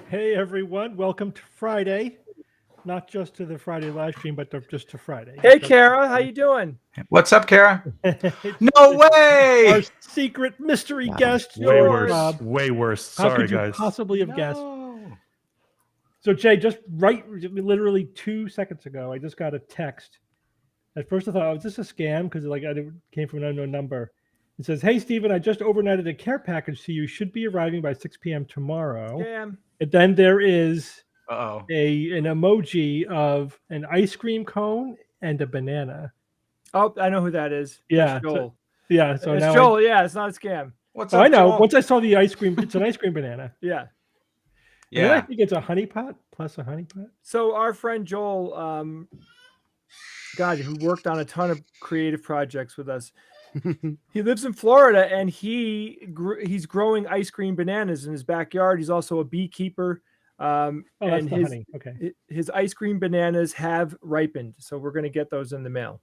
Hey everyone, welcome to Friday. Not just to the Friday live stream, but just to Friday. Hey Kara, how you doing? What's up, Kara? No way! Our secret mystery guest. Way worse. Way worse. How Sorry, could you guys. possibly have guessed? So Jay, just literally 2 seconds ago, I just got a text. At first I thought, oh, is this a scam? Because it came from an unknown number. It says, hey Stephen, I just overnighted a care package to you. Should be arriving by 6 p.m. tomorrow. Scam. And then there is Uh-oh. an emoji of an ice cream cone and a banana. Oh, I know who that is. Yeah, That's Joel. So it's now Joel. Yeah, it's not a scam. What's up, I know. Joel? Once I saw the ice cream, it's an ice cream banana. Yeah. And then I think it's a honey pot plus a honey pot. So our friend Joel, who worked on a ton of creative projects with us. He lives in Florida, and he's growing ice cream bananas in his backyard. He's also a beekeeper. That's and the honey. Okay. His ice cream bananas have ripened, so we're going to get those in the mail.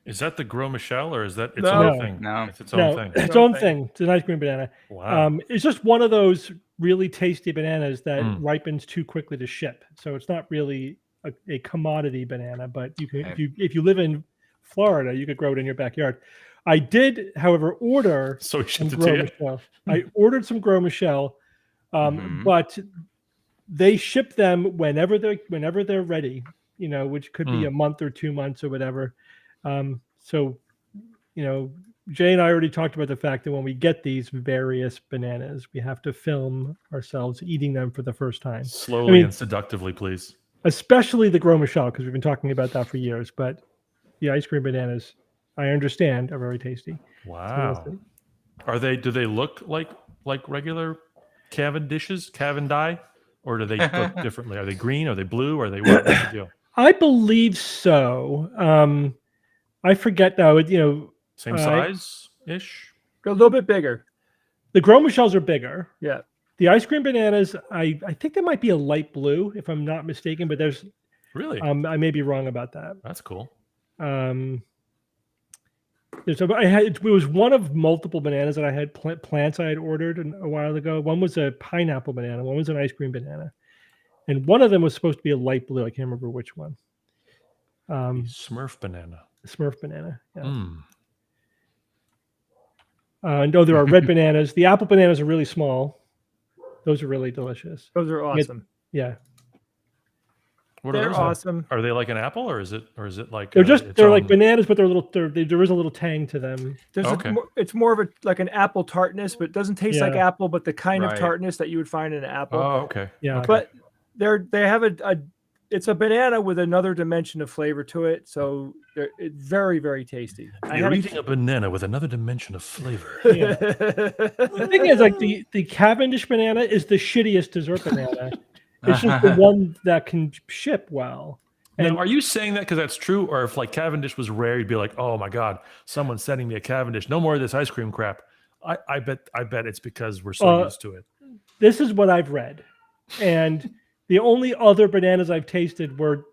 Is that the Gros Michel, or is that its No. own thing? No. It's its own thing. Its own thing. It's an ice cream banana. Wow. It's just one of those really tasty bananas that ripens too quickly to ship. So it's not really a commodity banana, but you can if you live in Florida, you could grow it in your backyard. I did, however, order So some Gros Michel. I ordered some Gros Michel, but they ship them whenever they're ready. Which could be a month or 2 months or whatever. So, Jay and I already talked about the fact that when we get these various bananas, we have to film ourselves eating them for the first time. Slowly and seductively, please. Especially the Gros Michel, because we've been talking about that for years. But the ice cream bananas, I understand, are very tasty. Wow. Do they look like regular Cavendish, or do they look differently? Are they green? Are they blue? Are they what? What's the deal? I believe so. I forget though. Same size ish. A little bit bigger. The Gros Michels are bigger. Yeah. The ice cream bananas, I think they might be a light blue, if I'm not mistaken. But there's really. I may be wrong about that. That's cool. It was one of multiple bananas that I had plants I had ordered a while ago. One was a pineapple banana. One was an ice cream banana. And one of them was supposed to be a light blue. I can't remember which one. Smurf banana. Smurf banana. Yeah. No, there are red bananas. The apple bananas are really small. Those are really delicious. Those are awesome. Yeah. What are They're those? awesome. Are they like an apple, or is it like They're just its they're like own- bananas, but there is a little tang to them. There's Okay. it's more of like an apple tartness, but it doesn't taste like Yeah. apple, but the kind of Right. tartness that you would find in an apple. Oh, okay. Yeah. Okay. But they have it's a banana with another dimension of flavor to it, so it's very, very tasty. You're eating a banana with another dimension of flavor. Yeah. The thing is, like the Cavendish banana is the shittiest dessert banana. It's just the one that can ship well. Now, are you saying that because that's true, or if like Cavendish was rare, you'd be like, "Oh my God, someone's sending me a Cavendish. No more of this ice cream crap." I bet it's because we're so used to it. This is what I've read, and the only other bananas I've tasted were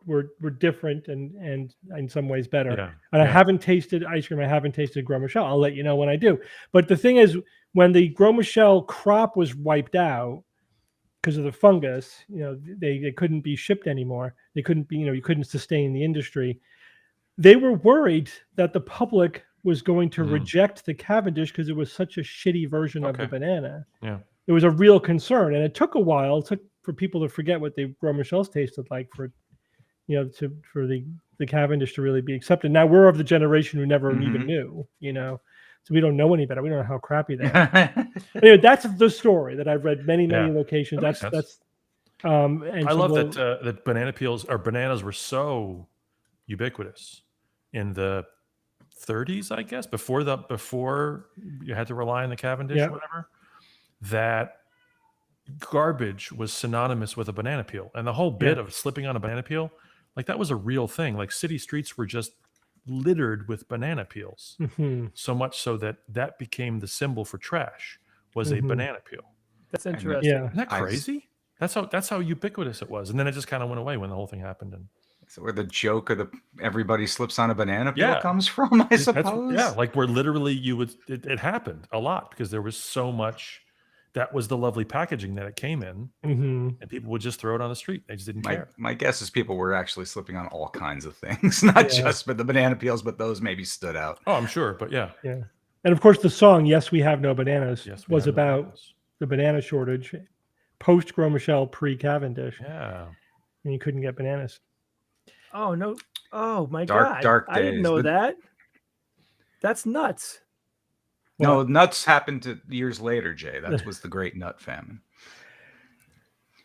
different and in some ways better. Yeah. And I haven't tasted ice cream. I haven't tasted Gros Michel. I'll let you know when I do. But the thing is, when the Gros Michel crop was wiped out because of the fungus, they couldn't be shipped anymore. They couldn't be, you couldn't sustain the industry. They were worried that the public was going to reject the Cavendish because it was such a shitty version of the banana. Yeah. It was a real concern, and it took a while. It took for people to forget what the Gros Michels tasted like for the Cavendish to really be accepted. Now we're of the generation who never even knew, so we don't know any better. We don't know how crappy they are. Anyway, that's the story that I've read many locations. That I love that banana peels or bananas were so ubiquitous in the 30s, I guess, before you had to rely on the Cavendish or whatever, that garbage was synonymous with a banana peel. And the whole bit of slipping on a banana peel, like that was a real thing. Like city streets were just littered with banana peels. So much so that became the symbol for trash was a banana peel. That's interesting. Yeah. Isn't that crazy? That's how ubiquitous it was. And then it just kind of went away when the whole thing happened. And so where the joke of everybody slips on a banana peel comes from, I suppose. Like where literally it happened a lot because there was so much. That was the lovely packaging that it came in, and people would just throw it on the street. They just didn't care. My guess is people were actually slipping on all kinds of things, not just for the banana peels, but those maybe stood out. Oh, I'm sure, but yeah. And of course, the song "Yes, We Have No Bananas" was about the banana shortage, post Gros Michel, pre Cavendish. Yeah, and you couldn't get bananas. Oh no! Oh my God! Dark days. I didn't know that. That's nuts. No, nuts happened years later, Jay. That was the Great Nut Famine.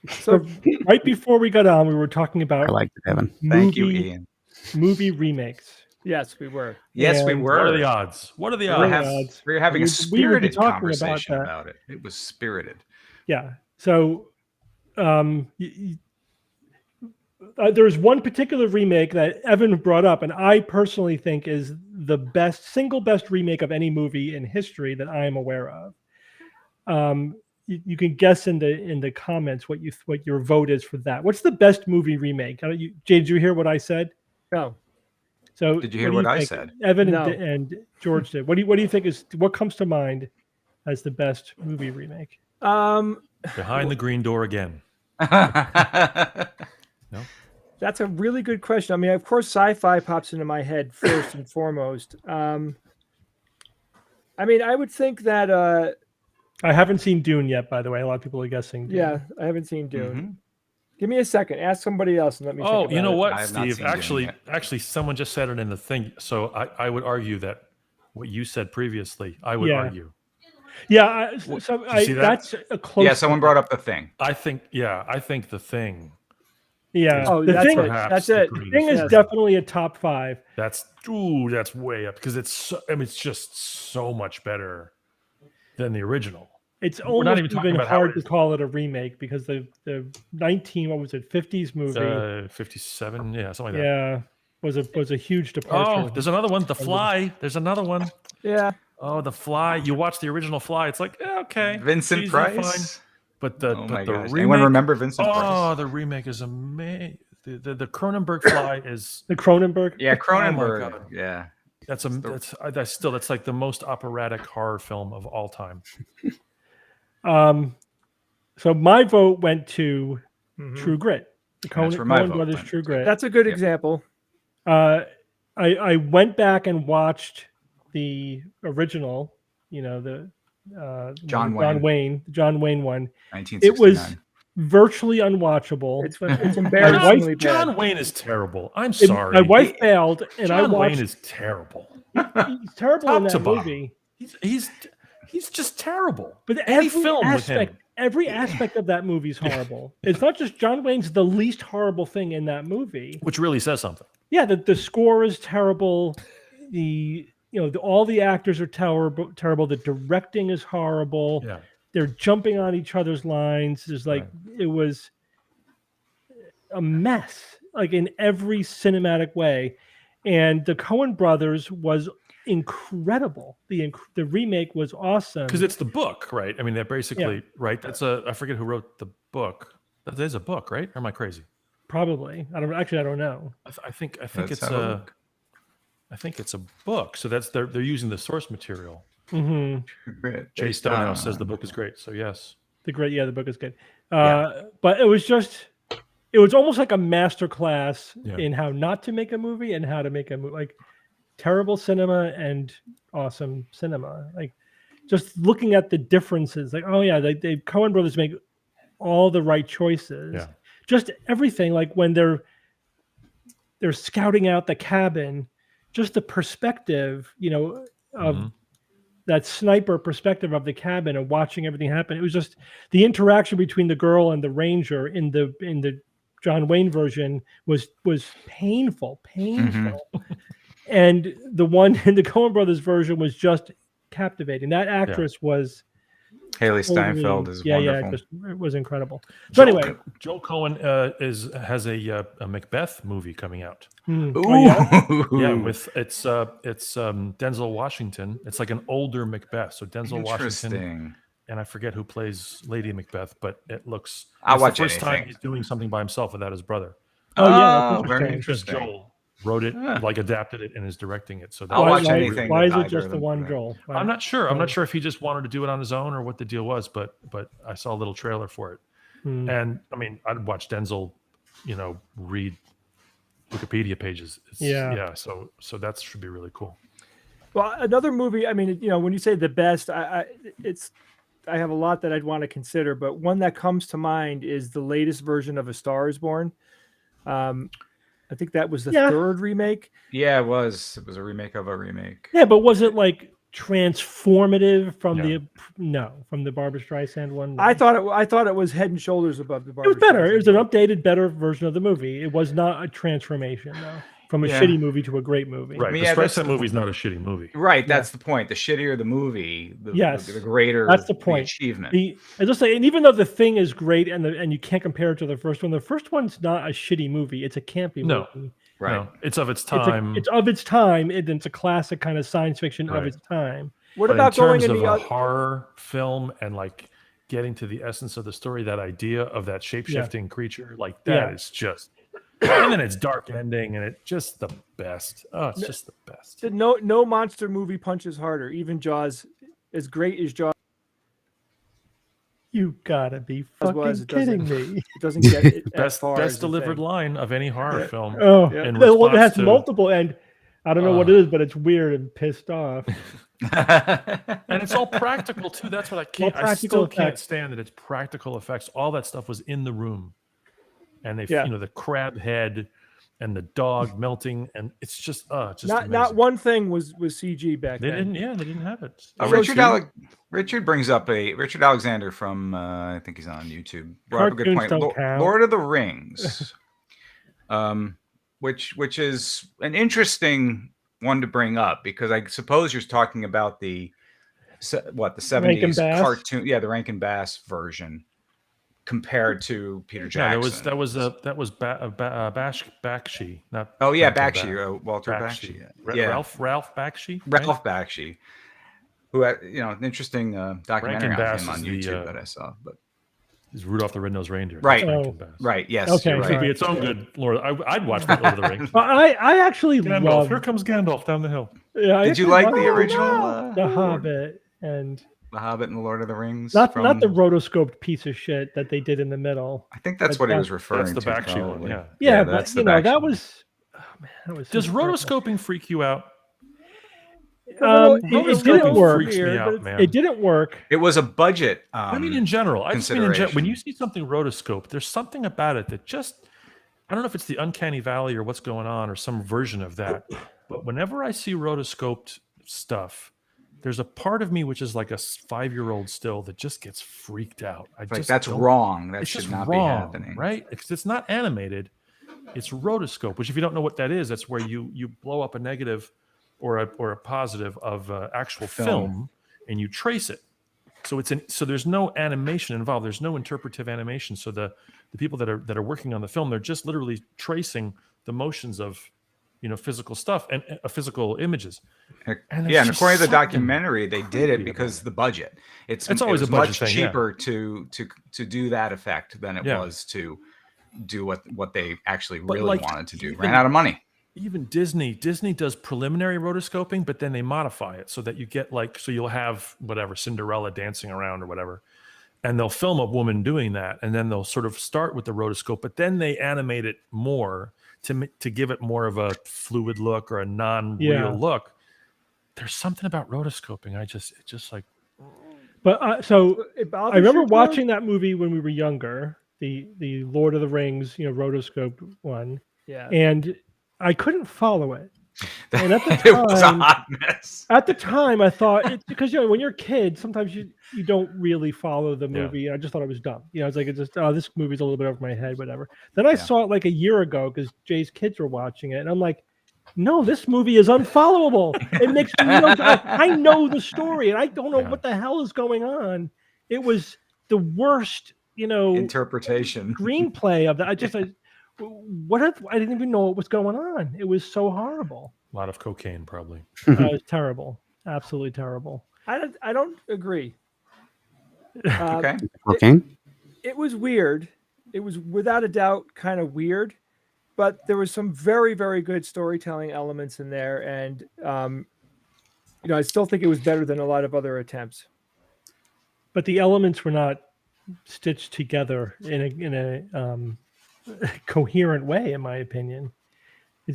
So right before we got on, we were talking about I liked it, Evan. Thank you, Ian. Movie remakes. Yes, we were. Yes, we were. What are the odds? What are the odds? We were having a spirited conversation about about it. It was spirited. Yeah. So there's one particular remake that Evan brought up, and I personally think is the single best remake of any movie in history that I am aware of. You can guess in the comments what your vote is for that. What's the best movie remake? Jay, did you hear what I said? No. So did you hear what I said? Evan and George did. What do you think what comes to mind as the best movie remake? Behind the Green Door again. No? That's a really good question. I mean, of course, sci-fi pops into my head first and foremost. I mean, I would think that. I haven't seen Dune yet, by the way. A lot of people are guessing Dune. Yeah, I haven't seen Dune. Give me a second. Ask somebody else and let me. Oh, you know what, I have not Steve? seen Dune Actually, someone just said it in the thing. So I would argue that what you said previously, I would argue. Yeah, that's a close. Yeah, someone brought up The Thing. I think The Thing. Yeah. Oh, the that's thing, it. That's it. The Thing is definitely a top 5. That's way up because it's just so much better than the original. It's almost even hard to call it a remake because the 50s movie, 57, yeah, something like that. Yeah, was a huge departure. Oh, there's another one, The Fly. There's another one. Yeah. Oh, The Fly. You watch the original Fly. It's like okay, Vincent Price. Fine. But the remake. Anyone remember Vincent Price? Oh, the remake is amazing. The Cronenberg Fly is the Cronenberg. Yeah, Cronenberg. Oh my God. Yeah. That's like the most operatic horror film of all time. So my vote went to True Grit. The Coen Brothers True Grit. That's a good example. I went back and watched the original, the John Wayne one. 1969. It was virtually unwatchable. It's embarrassingly bad. John Wayne is terrible. I'm sorry. My wife failed, and I John watched. Wayne is terrible. He's terrible in Top to that bottom. movie. He's just terrible. But any film with him. every aspect of that movie is horrible. It's not just John Wayne's the least horrible thing in that movie, which really says something. Yeah, the score is terrible. All the actors are terrible. The directing is horrible. Yeah. They're jumping on each other's lines. It was a mess, like in every cinematic way. And the Coen brothers was incredible. The remake was awesome because it's the book, right? I mean, they're basically right. That's I forget who wrote the book. That is a book, right? Or am I crazy? Probably. I don't know. I think it's a book. So they're using the source material. Mm-hmm. Jay Stonehouse says the book is great. So yes, the book is good. But it was almost like a master class in how not to make a movie and how to make a movie. Like terrible cinema and awesome cinema. Like just looking at the differences. Like, oh yeah, they Coen brothers make all the right choices. Yeah. Just everything. Like when they're scouting out the cabin, just the perspective, of that sniper perspective of the cabin and watching everything happen. It was just the interaction between the girl and the ranger in the John Wayne version was painful. And the one in the Coen brothers version was just captivating. That actress was Haley Steinfeld is wonderful. It was incredible. So anyway, Joel Coen has a Macbeth movie coming out. Ooh. With it's Denzel Washington. It's like an older Macbeth. So Denzel Washington, and I forget who plays Lady Macbeth, but it looks. I'll watch the first anything. time he's doing something by himself without his brother. That's very interesting. interesting. Joel wrote it, adapted it, and is directing it. So I'll watch anything. Why is it just the one Joel? I'm not sure. I'm not sure if he just wanted to do it on his own or what the deal was, but I saw a little trailer for it, and I mean, I'd watch Denzel, read Wikipedia pages. So that should be really cool. Well, another movie. I mean, when you say the best, I have a lot that I'd want to consider, but one that comes to mind is the latest version of A Star Is Born. I think that was the third remake. Yeah, it was. It was a remake of a remake. Yeah, but was it like transformative from the Barbra Streisand one? No. I thought it was head and shoulders above the Barbra. It was better. Streisand. It was an updated, better version of the movie. It was not a transformation though, from a shitty movie to a great movie. Right. The Streisand movie is not a shitty movie. Right. That's the point. The shittier the movie, the greater that's the point. The achievement. I just say, and even though The Thing is great, and you can't compare it to the first one one's not a shitty movie. It's a campy movie. Right. No, it's of its time. It's of its time, and it's a classic kind of science fiction of its time. What about going in a horror film and like getting to the essence of the story? That idea of that shape-shifting creature, like that is just. And then it's dark ending, and it's just the best. Oh, it's just the best. No monster movie punches harder. Even Jaws, as great as Jaws. You gotta be fucking kidding me! It doesn't get it best delivered line of any horror film. Oh, it has multiple, and I don't know what it is, but it's weird and pissed off. And it's all practical too. That's what I can't. I still can't stand that it's practical effects. All that stuff was in the room. And they, the crab head and the dog melting, and it's just not one thing was CG back then. They didn't have it. Richard brings up Richard Alexander from I think he's on YouTube. Brought up a good point. Lord of the Rings, which is an interesting one to bring up because I suppose you're talking about the 70s cartoon, the Rankin Bass version. Compared to Peter Jackson, that was Bakshi, not Bakshi, Walter Bakshi, Ralph Bakshi, Ralph Bakshi, who had an interesting documentary on him on YouTube that I saw, but is Rudolph the Red-Nosed Reindeer, right, yes, okay, it could be its own good Lord. I'd watch Lord of the Rings. I actually Gandalf. Here comes Gandalf down the hill. Yeah, did you like the original The Hobbit and The Hobbit and the Lord of the Rings? Not the rotoscoped piece of shit that they did in the middle. I think that's what he was referring to. That's the Bakshi one, yeah. That's but, the Bakshi that one. was. Oh man, that was. Does rotoscoping freak you out? it didn't work. Freaks me out, man. It didn't work. It was a budget. I mean, in general, I just mean when you see something rotoscope, there's something about it that just, I don't know if it's the uncanny valley or what's going on or some version of that. But whenever I see rotoscoped stuff, there's a part of me which is like a 5-year-old still that just gets freaked out. That's wrong. That should not be happening, right? Because it's not animated. It's rotoscope, which if you don't know what that is, that's where you blow up a negative or a positive of actual film and you trace it. So so there's no animation involved. There's no interpretive animation. So the people that are working on the film, they're just literally tracing the motions of physical stuff and physical images. And according to the documentary, they did it because the budget. It's always a budget much thing, cheaper to do that effect than it was to do what they actually really wanted to do. Ran out of money. Even Disney does preliminary rotoscoping, but then they modify it so that you get so you'll have whatever Cinderella dancing around or whatever, and they'll film a woman doing that, and then they'll sort of start with the rotoscope, but then they animate it more to give it more of a fluid look or a non-real look. There's something about rotoscoping. It's just like. But so I remember watching that movie when we were younger, the Lord of the Rings, rotoscoped one. Yeah. And I couldn't follow it. And at the time, it was a hot mess. At the time, I thought because when you're a kid, sometimes you don't really follow the movie. I just thought it was dumb. It's like this movie's a little bit over my head, whatever. Then I saw it like a year ago because Jay's kids were watching it, and I'm like, no, this movie is unfollowable. It makes me I know the story, and I don't know what the hell is going on. It was the worst, interpretation screenplay of that. I didn't even know what was going on. It was so horrible. A lot of cocaine, probably. It was terrible. Absolutely terrible. I don't agree. Okay. Cocaine? It was weird. It was without a doubt kind of weird, but there was some very, very good storytelling elements in there, and I still think it was better than a lot of other attempts. But the elements were not stitched together in a coherent way, in my opinion.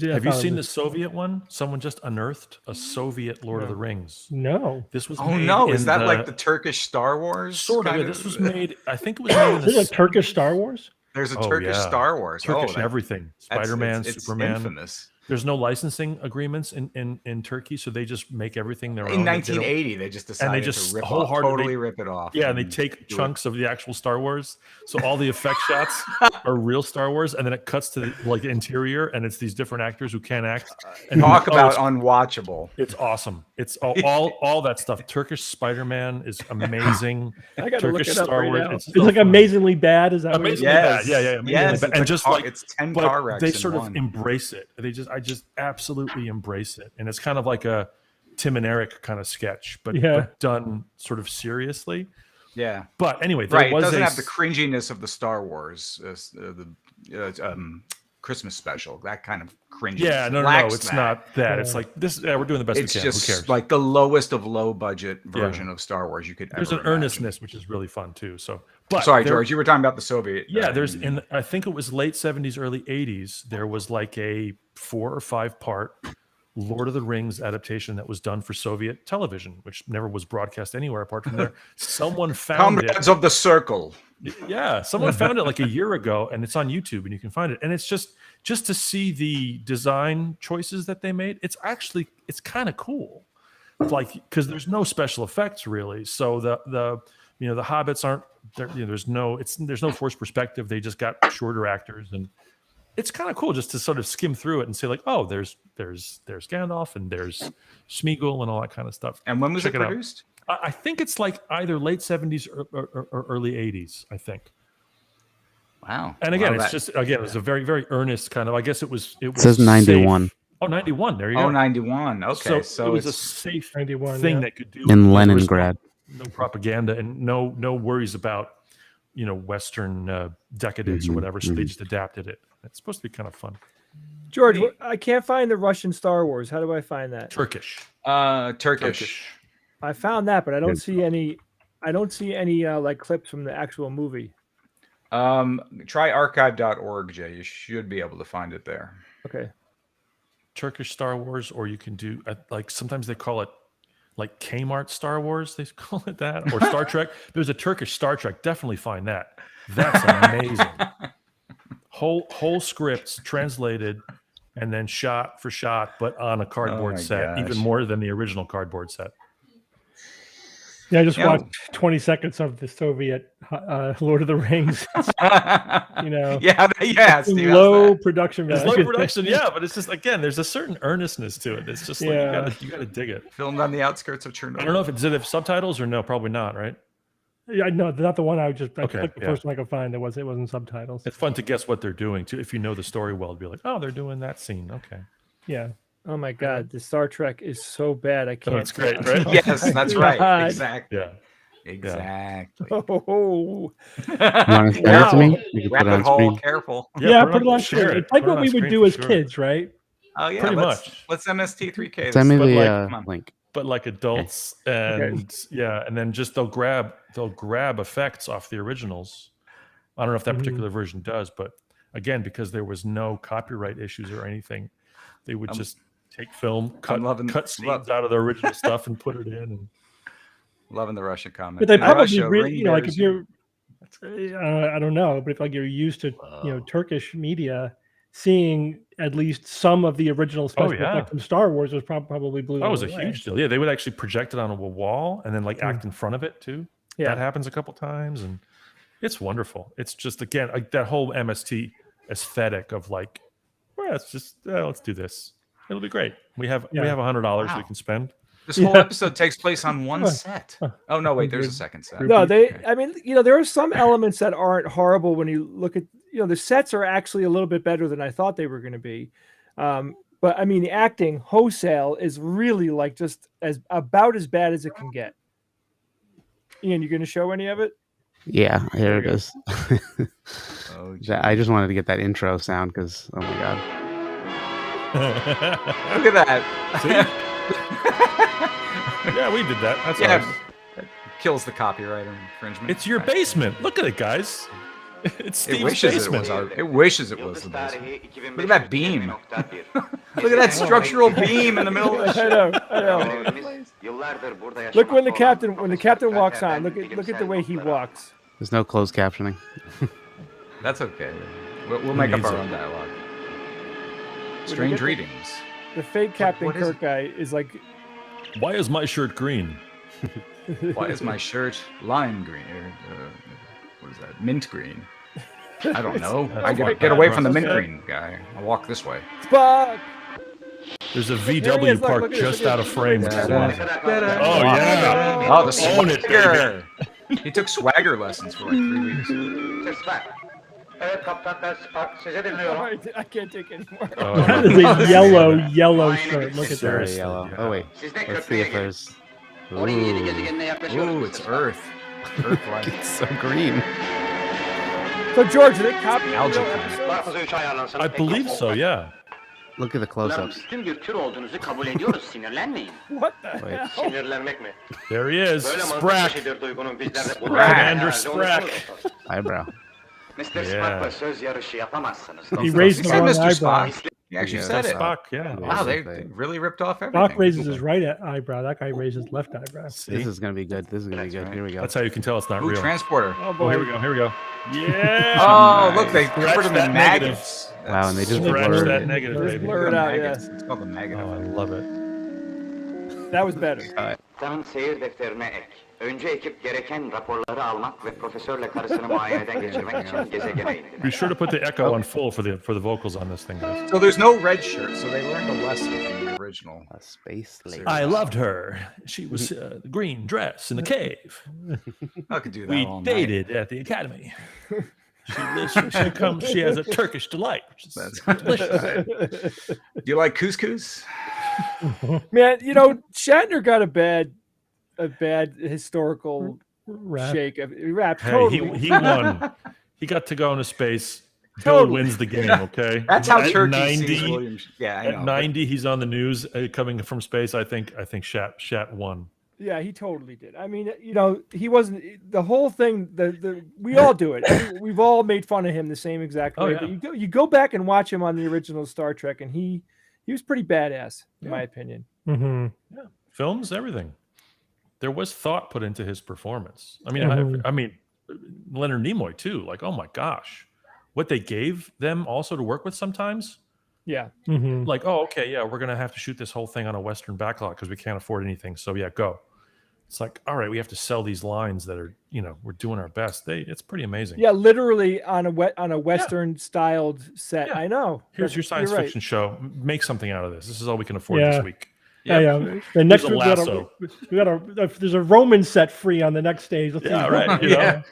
Have you seen the Soviet one? Someone just unearthed a Soviet Lord of the Rings. No. This was is that like the Turkish Star Wars? Sort of. This was made, I think it was made in the like Turkish Star Wars? There's a Turkish Star Wars. Turkish everything. Spider-Man, it's Superman. Infamous. There's no licensing agreements in Turkey, so they just make everything their own. In 1980, they just decided to totally rip it off. Yeah, and they take chunks of the actual Star Wars. So all the effect shots are real Star Wars, and then it cuts to the interior, and it's these different actors who can't act. And talk about unwatchable. It's awesome. It's all that stuff. Turkish Spider-Man is amazing. I got to look Turkish it up Star right Wars. now. It's like amazingly bad. Is that amazingly bad? Yeah. Yes, and just it's 10 car wrecks. They sort of embrace it. I just absolutely embrace it, and it's kind of like a Tim and Eric kind of sketch, but done sort of seriously. Yeah. But anyway, it doesn't have the cringiness of the Star Wars, Christmas special, that kind of cringy. Yeah, no, it's not that. It's like this. We're doing the best we can. It's just Who cares? like the lowest of low budget version of Star Wars you could ever There's an imagine. earnestness, which is really fun too. So, but sorry, George, you were talking about the Soviet. Yeah, I think it was late 70s, early 80s. There was like a 4 or 5 part Lord of the Rings adaptation that was done for Soviet television, which never was broadcast anywhere apart from there. Someone found Comrades of the Circle. Yeah, someone found it like a year ago, and it's on YouTube, and you can find it. And it's just to see the design choices that they made. It's kind of cool, like because there's no special effects really. So the hobbits aren't there. There's no forced perspective. They just got shorter actors, and it's kind of cool just to sort of skim through it and say like, oh, there's Gandalf and there's Smeagol and all that kind of stuff. And when was it produced? I think it's like either late 70s or early 80s, I think. Wow. And again, it was a very, very earnest kind of, I guess it says 91. Safe. Oh, 91. There you go. Oh, 91. Okay. So it was a safe 91 thing that could do in Leningrad. No propaganda and no worries about, Western decadence or whatever. So they just adapted it. It's supposed to be kind of fun. George, I can't find the Russian Star Wars. How do I find that? Turkish. Turkish. I found that, but I don't see any. I don't see any like clips from the actual movie. Try archive.org, Jay. You should be able to find it there. Okay. Turkish Star Wars, or you can do like sometimes they call it like Kmart Star Wars, they call it that, or Star Trek. There's a Turkish Star Trek. Definitely find that. That's amazing. Whole scripts translated and then shot for shot, but on a cardboard set, even more than the original cardboard set. Yeah, I just watched 20 seconds of the Soviet Lord of the Rings. Steve, low production value. It's low production, yeah, but it's just, again, there's a certain earnestness to it. It's just like you gotta dig it. Filmed on the outskirts of Chernobyl. I don't know if did it have subtitles or no, probably not, right? Yeah, no, not the one I clicked the yeah. first one I could find. It wasn't subtitles. It's fun to guess what they're doing too. If you know the story well, to be like, oh, they're doing that scene. Okay. Yeah. Oh my God, the Star Trek is so bad. I can't. Oh, it's great, right? Yes, that's right. Exactly. Yeah. Exactly. Oh. You want to send it to me? You can put it on screen. Careful. Yeah, put it on screen. It's like what we would do as kids, right? Oh yeah, pretty much. Let's MST3K. Send me the link. But like adults, and and then just they'll grab effects off the originals. I don't know if that particular version does, but again, because there was no copyright issues or anything, they would just take film, cut scenes out of the original stuff and put it in. And loving the Russia comment. But they probably really, like if you're, I don't know, but if you're used to Turkish media, seeing at least some of the original special effects from Star Wars was probably blew. That was a huge deal. Yeah, they would actually project it on a wall and then act in front of it too. Yeah, that happens a couple times, and it's wonderful. It's just, again, like that whole MST aesthetic of let's do this. It'll be great. We have $100 we can spend. This whole episode takes place on one set. Oh no, wait, there's a second set. No, I mean, there are some elements that aren't horrible when you look at, the sets are actually a little bit better than I thought they were going to be. But I mean, the acting wholesale is really just about as bad as it can get. Ian, you going to show any of it? Yeah, here it is. I just wanted to get that intro sound because, oh my God. Look at that. Yeah, we did that. That's ours. That kills the copyright infringement. It's your basement. Look at it, guys. It's Steve's basement. It wishes it was the basement. Look at that beam. Look at that structural beam in the middle of the ship. I know. Look when the captain walks on. Look at the way he walks. There's no closed captioning. That's okay. We'll make up our own dialogue. Strange readings. The fake Captain Kirk guy is like, why is my shirt green? Why is my shirt lime green? What is that? Mint green. I don't know. I get away from the mint green guy. I'll walk this way. Spock! There's a VW parked just out of frame. Oh yeah! Oh, the swagger! He took swagger lessons for 3 weeks. I can't take anymore. That is a yellow shirt. Look at Very that. yellow. Oh wait, let's see if there's. Ooh, it's Earth. Earth-like. It's so green. So George, did it copy algae? I believe so. Yeah. Look at the close-ups. What the hell? There he is. Sprack. Commander Sprack. Eyebrow. Yeah. He raised the wrong eyebrow. He actually said it. Spock, yeah. Wow, they really ripped off everything. Spock raises his right eyebrow. That guy raises his left eyebrow. See? This is gonna be good. This is gonna be good. Right. Here we go. That's how you can tell it's not real. Transporter. Oh boy. Here we go. Here we go. Yeah. Oh, look, they covered him in maggots. Wow, and they just blurred blurred that it. negative, baby. Blur it out, yeah. It's called the maggot. Oh, I love it. That was better. Seyir defterine ek. Önce ekip gereken raporları almak ve profesörle karısını muayeneden geçirmek için gezegene indiler. Be sure to put the echo on full for the vocals on this thing, guys. So there's no red shirt, so they learned a lesson from the original. A space lady. I loved her. She was the green dress in the cave. I could do that. We all night. dated at the academy. She has a Turkish delight, which is delicious. Do you like couscous? Man, Shatner got a bad historical shake of rap. Hey, Totally. he won. He got to go into space. Totally. Bill wins the game. Okay, That's how at Turkey 90, sees Williams. Yeah, I know. At 90, he's on the news coming from space. I think Shat won. Yeah, he totally did. I mean, he wasn't the whole thing. We all do it. We've all made fun of him the same exact way. Yeah. But you go back and watch him on the original Star Trek, and he was pretty badass in my opinion. Mm-hmm. Yeah, films, everything. there was thought put into his performance. I mean, I mean, Leonard Nimoy too. Like, oh my gosh, what they gave them also to work with sometimes. Yeah. Like, oh, okay, yeah, we're gonna have to shoot this whole thing on a Western backlot because we can't afford anything. So yeah, go. It's like, all right, we have to sell these lines that are, we're doing our best. It's pretty amazing. Yeah, literally on a Western styled set. Yeah. I know. Here's your science fiction show. Make something out of this. This is all we can afford this week. Yeah. The next we got there's a Roman set free on the next stage. Let's right.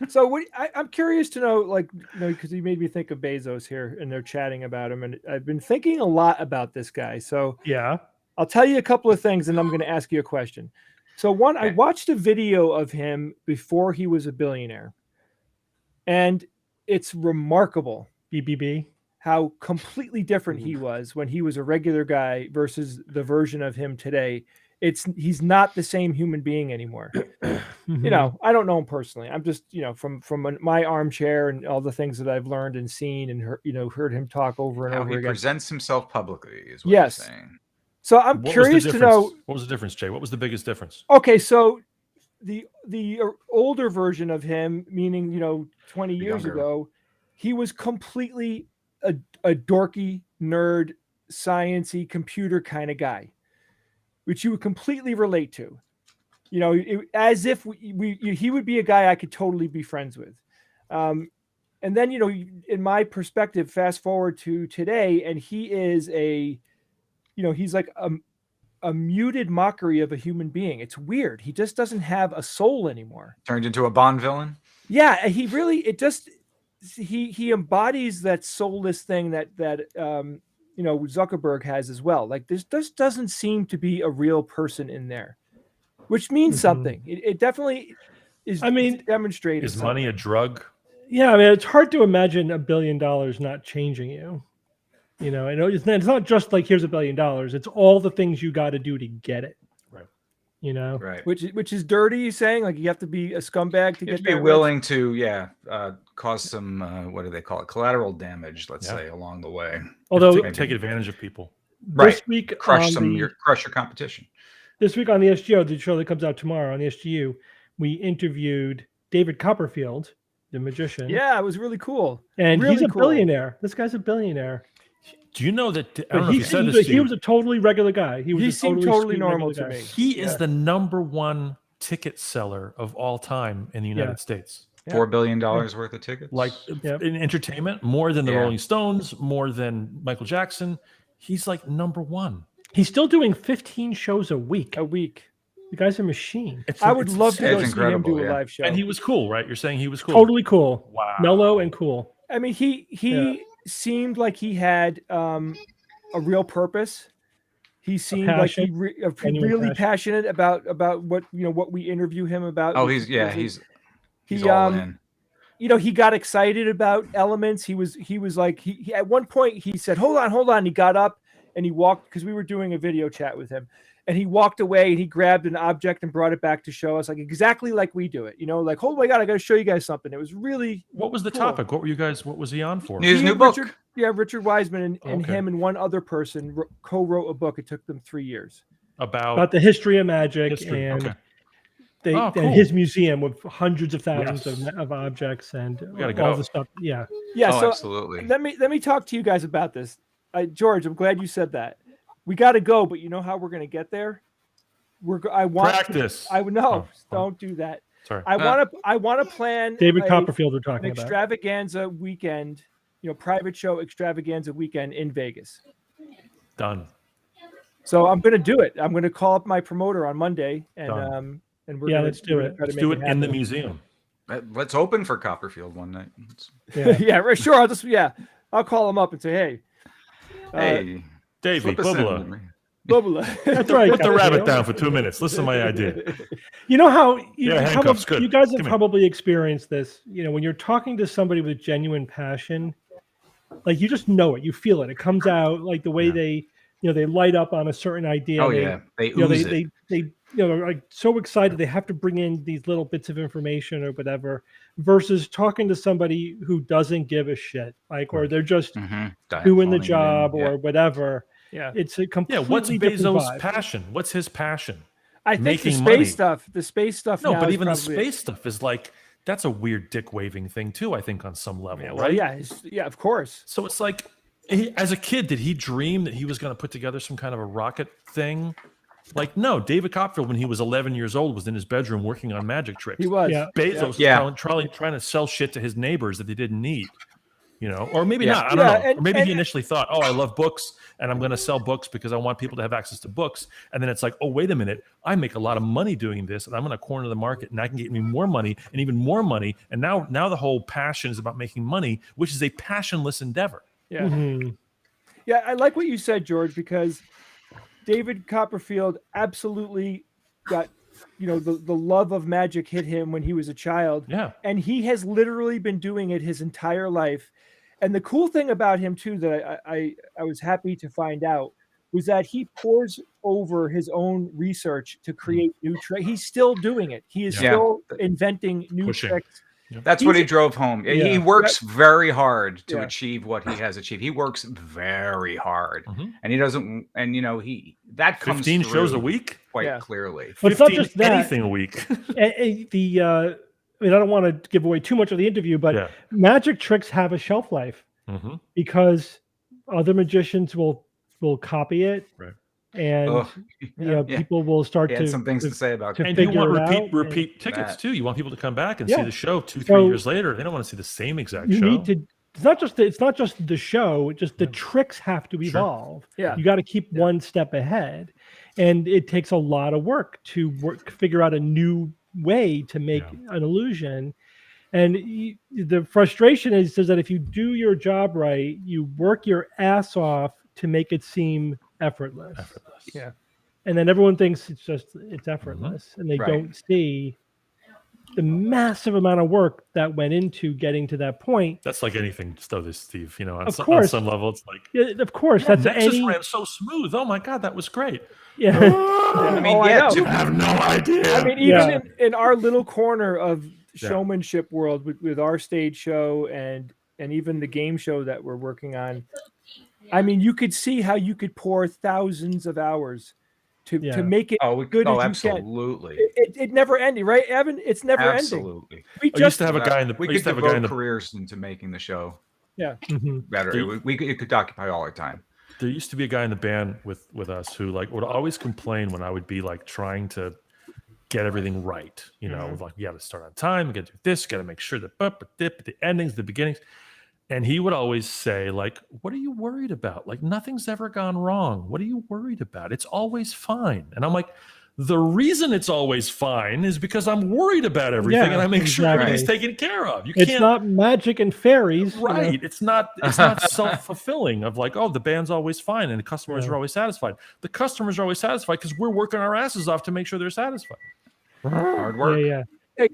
So I'm curious to know, like, because you made me think of Bezos here, and they're chatting about him, and I've been thinking a lot about this guy. So yeah, I'll tell you a couple of things, and I'm going to ask you a question. So one, I watched a video of him before he was a billionaire, and it's remarkable. BBB. How completely different he was when he was a regular guy versus the version of him today. He's not the same human being anymore. I don't know him personally. I'm just, from my armchair and all the things that I've learned and seen and heard him talk over and over again. He presents himself publicly is what you're saying. So I'm curious to know, what was the difference, Jay? What was the biggest difference? Okay, so the older version of him, meaning 20 years ago, he was completely a dorky nerd, science-y computer kind of guy, which you would completely relate to, as if he would be a guy I could totally be friends with. And then, in my perspective, fast forward to today, and he is he's like a muted mockery of a human being. It's weird. He just doesn't have a soul anymore. Turned into a Bond villain. Yeah. He embodies that soulless thing that Zuckerberg has as well. Like, this just doesn't seem to be a real person in there, which means something. It definitely is. I mean, demonstrated. Is money a drug? Yeah, I mean, it's hard to imagine $1 billion not changing you. I know it's not just like, here's $1 billion. It's all the things you got to do to get it. Right. Right. Which is dirty. You're saying, like, you have to be a scumbag to be willing to, cause some what do they call it? Collateral damage, let's say, along the way. Although take advantage of people. Right. This week, crush your competition. This week on the SGU, the show that comes out tomorrow on the SGU, we interviewed David Copperfield, the magician. Yeah, it was really cool. And he's a billionaire. This guy's a billionaire. Do you know that? I don't know if you said this. He was a totally regular guy. He seemed totally normal to me. He is the #1 ticket seller of all time in the United States. $4 billion worth of tickets. Like in entertainment, more than the Rolling Stones, more than Michael Jackson. He's like #1. He's still doing 15 shows a week. The guy's a machine. I would love to go see him do a live show. And he was cool, right? You're saying he was cool. Totally cool. Wow. Mellow and cool. I mean, he seemed like he had a real purpose. He seemed like he really passionate about what what we interview him about. Oh, he's all in. He got excited about elements. He was like he at one point he said, hold on. He got up and he walked, because we were doing a video chat with him, and he walked away and he grabbed an object and brought it back to show us, like exactly like we do it. Like, oh my God, I got to show you guys something. It was really. What was the topic? What was he on for? His new book. Richard Wiseman and him and one other person co-wrote a book. It took them 3 years. About the history of magic and his museum with hundreds of thousands of objects and all the stuff. Yeah. So absolutely. Let me talk to you guys about this. George, I'm glad you said that. We got to go, but you know how we're going to get there? Practice. Don't do that. Sorry. I want to plan David Copperfield we're talking about. Extravaganza weekend, private show extravaganza weekend in Vegas. Done. So I'm going to do it. I'm going to call up my promoter on Monday and we're let's do it. Let's do it in the museum. Let's open for Copperfield one night. Sure. I'll call him up and say, hey, Davey, Bubba. That's right. Put the rabbit down for 2 minutes. Listen to my idea. You know how you guys have probably experienced this. When you're talking to somebody with genuine passion, like you just know it, you feel it. It comes out like the way they light up on a certain idea. Oh they ooze it. They they're like so excited they have to bring in these little bits of information or whatever, versus talking to somebody who doesn't give a shit, or they're just doing the job or whatever. Yeah, it's a completely what's different Bezos' vibe. passion? What's his passion? I think the space stuff. No, now but is even the probably space stuff is like, that's a weird dick waving thing too, I think, on some level, well, right? yeah, of course. So it's like, as a kid, did he dream that he was going to put together some kind of a rocket thing? Like, no, David Copperfield, when he was 11 years old, was in his bedroom working on magic tricks. He was. Yeah. Bezos was trying to sell shit to his neighbors that they didn't need. You know, or maybe not. I don't know. Or maybe he initially thought, "Oh, I love books, and I'm going to sell books because I want people to have access to books." And then it's like, "Oh, wait a minute! I make a lot of money doing this, and I'm going to corner the market, and I can get me more money and even more money." And now the whole passion is about making money, which is a passionless endeavor. Yeah, yeah. I like what you said, George, because David Copperfield absolutely got, the love of magic hit him when he was a child. Yeah, and he has literally been doing it his entire life. And the cool thing about him too that I was happy to find out was that he pours over his own research to create new tricks. He's still doing it. He is still inventing new tricks. That's what he drove home. He works very hard to achieve what he has achieved. He works very hard, and he doesn't. And that comes 15 shows a week quite clearly. But it's not just that. Anything a week. I don't want to give away too much of the interview, but magic tricks have a shelf life because other magicians will copy it, right? And people will start to some things to say about it. And you want repeat tickets too. You want people to come back and see the show 2-3 years later. They don't want to see the same exact show. Need to. It's not just the show. Just the tricks have to evolve. Yeah, you got to keep one step ahead, and it takes a lot of work to figure out a new way to make an illusion. And the frustration is that if you do your job right, you work your ass off to make it seem effortless. Yeah. And then everyone thinks it's effortless, and they don't see the massive amount of work that went into getting to that point. That's like anything, Steve. On some level, it's like, of course, that's Nexus ran so smooth. Oh my God, that was great. Yeah. You have no idea. I mean, even in our little corner of showmanship world with our stage show and even the game show that we're working on, I mean, you could see how you could pour thousands of hours to make it good as absolutely. You can. It never ending, right, Evan? It's never ending. Absolutely. We used to have a guy in the. We could devote careers into making the show. Yeah. Better. It could occupy all our time. There used to be a guy in the band with us who would always complain when I would be trying to get everything right. With you got to start on time, you got to do this, got to make sure that the endings, the beginnings. And he would always say, what are you worried about? Nothing's ever gone wrong. What are you worried about? It's always fine. And I'm like, the reason it's always fine is because I'm worried about everything and I make sure everything's taken care of. It's not magic and fairies. Right. It's not self-fulfilling of the band's always fine and the customers are always satisfied. The customers are always satisfied because we're working our asses off to make sure they're satisfied. Hard work. Yeah. Hey,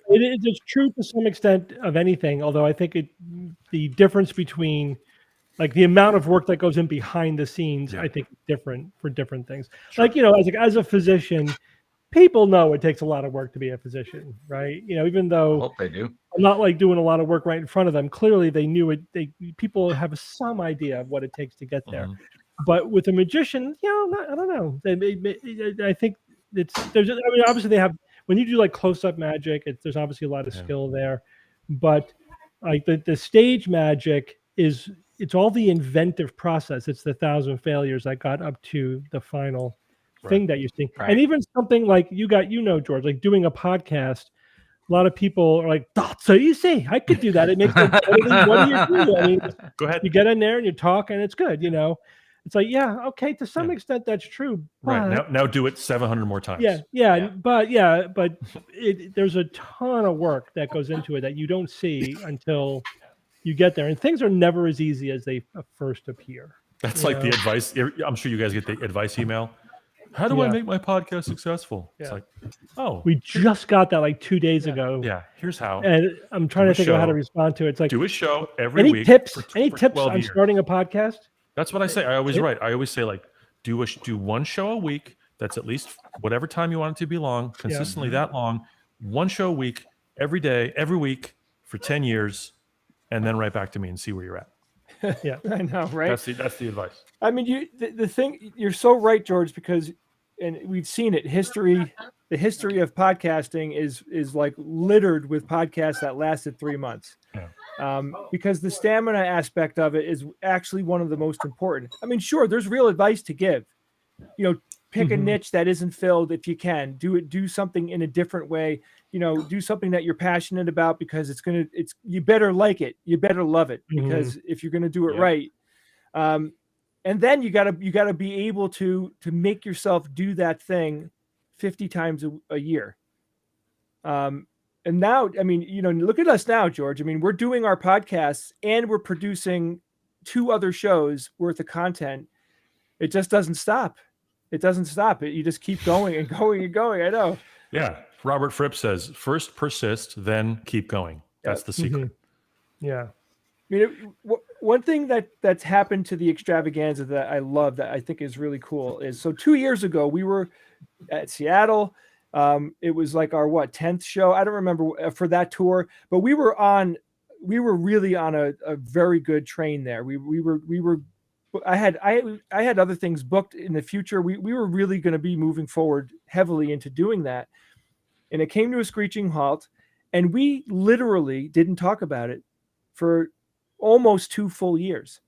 it's true to some extent of anything, although I think the difference between the amount of work that goes in behind the scenes, I think different for different things. Sure. As a physician, people know it takes a lot of work to be a physician, right? Even though I hope they do. I'm not doing a lot of work right in front of them. Clearly they knew it. People have some idea of what it takes to get there. But with a magician, I don't know. I think obviously they have, when you do close-up magic, there's obviously a lot of skill there, but the stage magic it's all the inventive process. It's the 1,000 failures that got up to the final thing that you see. Right. And even something like George, doing a podcast, a lot of people are like, that's so easy. I could do that. It makes it better. What do you do? I mean, go ahead. You get in there and you talk and it's good, It's okay, to some extent that's true. But, right. Now do it 700 more times. But there's a ton of work that goes into it that you don't see until you get there. And things are never as easy as they first appear. That's the advice. I'm sure you guys get the advice email. How do I make my podcast successful? It's we just got that 2 days ago. Yeah, here's how. And I'm trying to think of how to respond to it. It's do a show every week. Any tips on starting a podcast? That's what I say. I always write. I always say do one show a week. That's at least whatever time you want it to be long, consistently that long. One show a week, every day, every week for 10 years, and then write back to me and see where you're at. I know, right? That's the advice. I mean, the thing, you're so right, George, because and we've seen it. The history of podcasting is like littered with podcasts that lasted 3 months. Because the stamina aspect of it is actually one of the most important. I mean, sure, there's real advice to give. Pick a niche that isn't filled if you can. Do something in a different way. Do something that you're passionate about, because you better like it. You better love it, because if you're gonna do it right. And then you gotta be able to make yourself do that thing 50 times a year. And now, I mean, look at us now, George. I mean, we're doing our podcasts and we're producing 2 other shows worth of content. It just doesn't stop. It doesn't stop. You just keep going and going and going. I know. Yeah. Robert Fripp says, first persist, then keep going. That's the secret. Yeah. I mean, one thing that's happened to the extravaganza that I love, that I think is really cool, is so 2 years ago we were at Seattle. It was like our 10th show. I don't remember for that tour, but we were really on a very good train there. I had other things booked in the future. We were really going to be moving forward heavily into doing that. And it came to a screeching halt, and we literally didn't talk about it for almost 2 full years.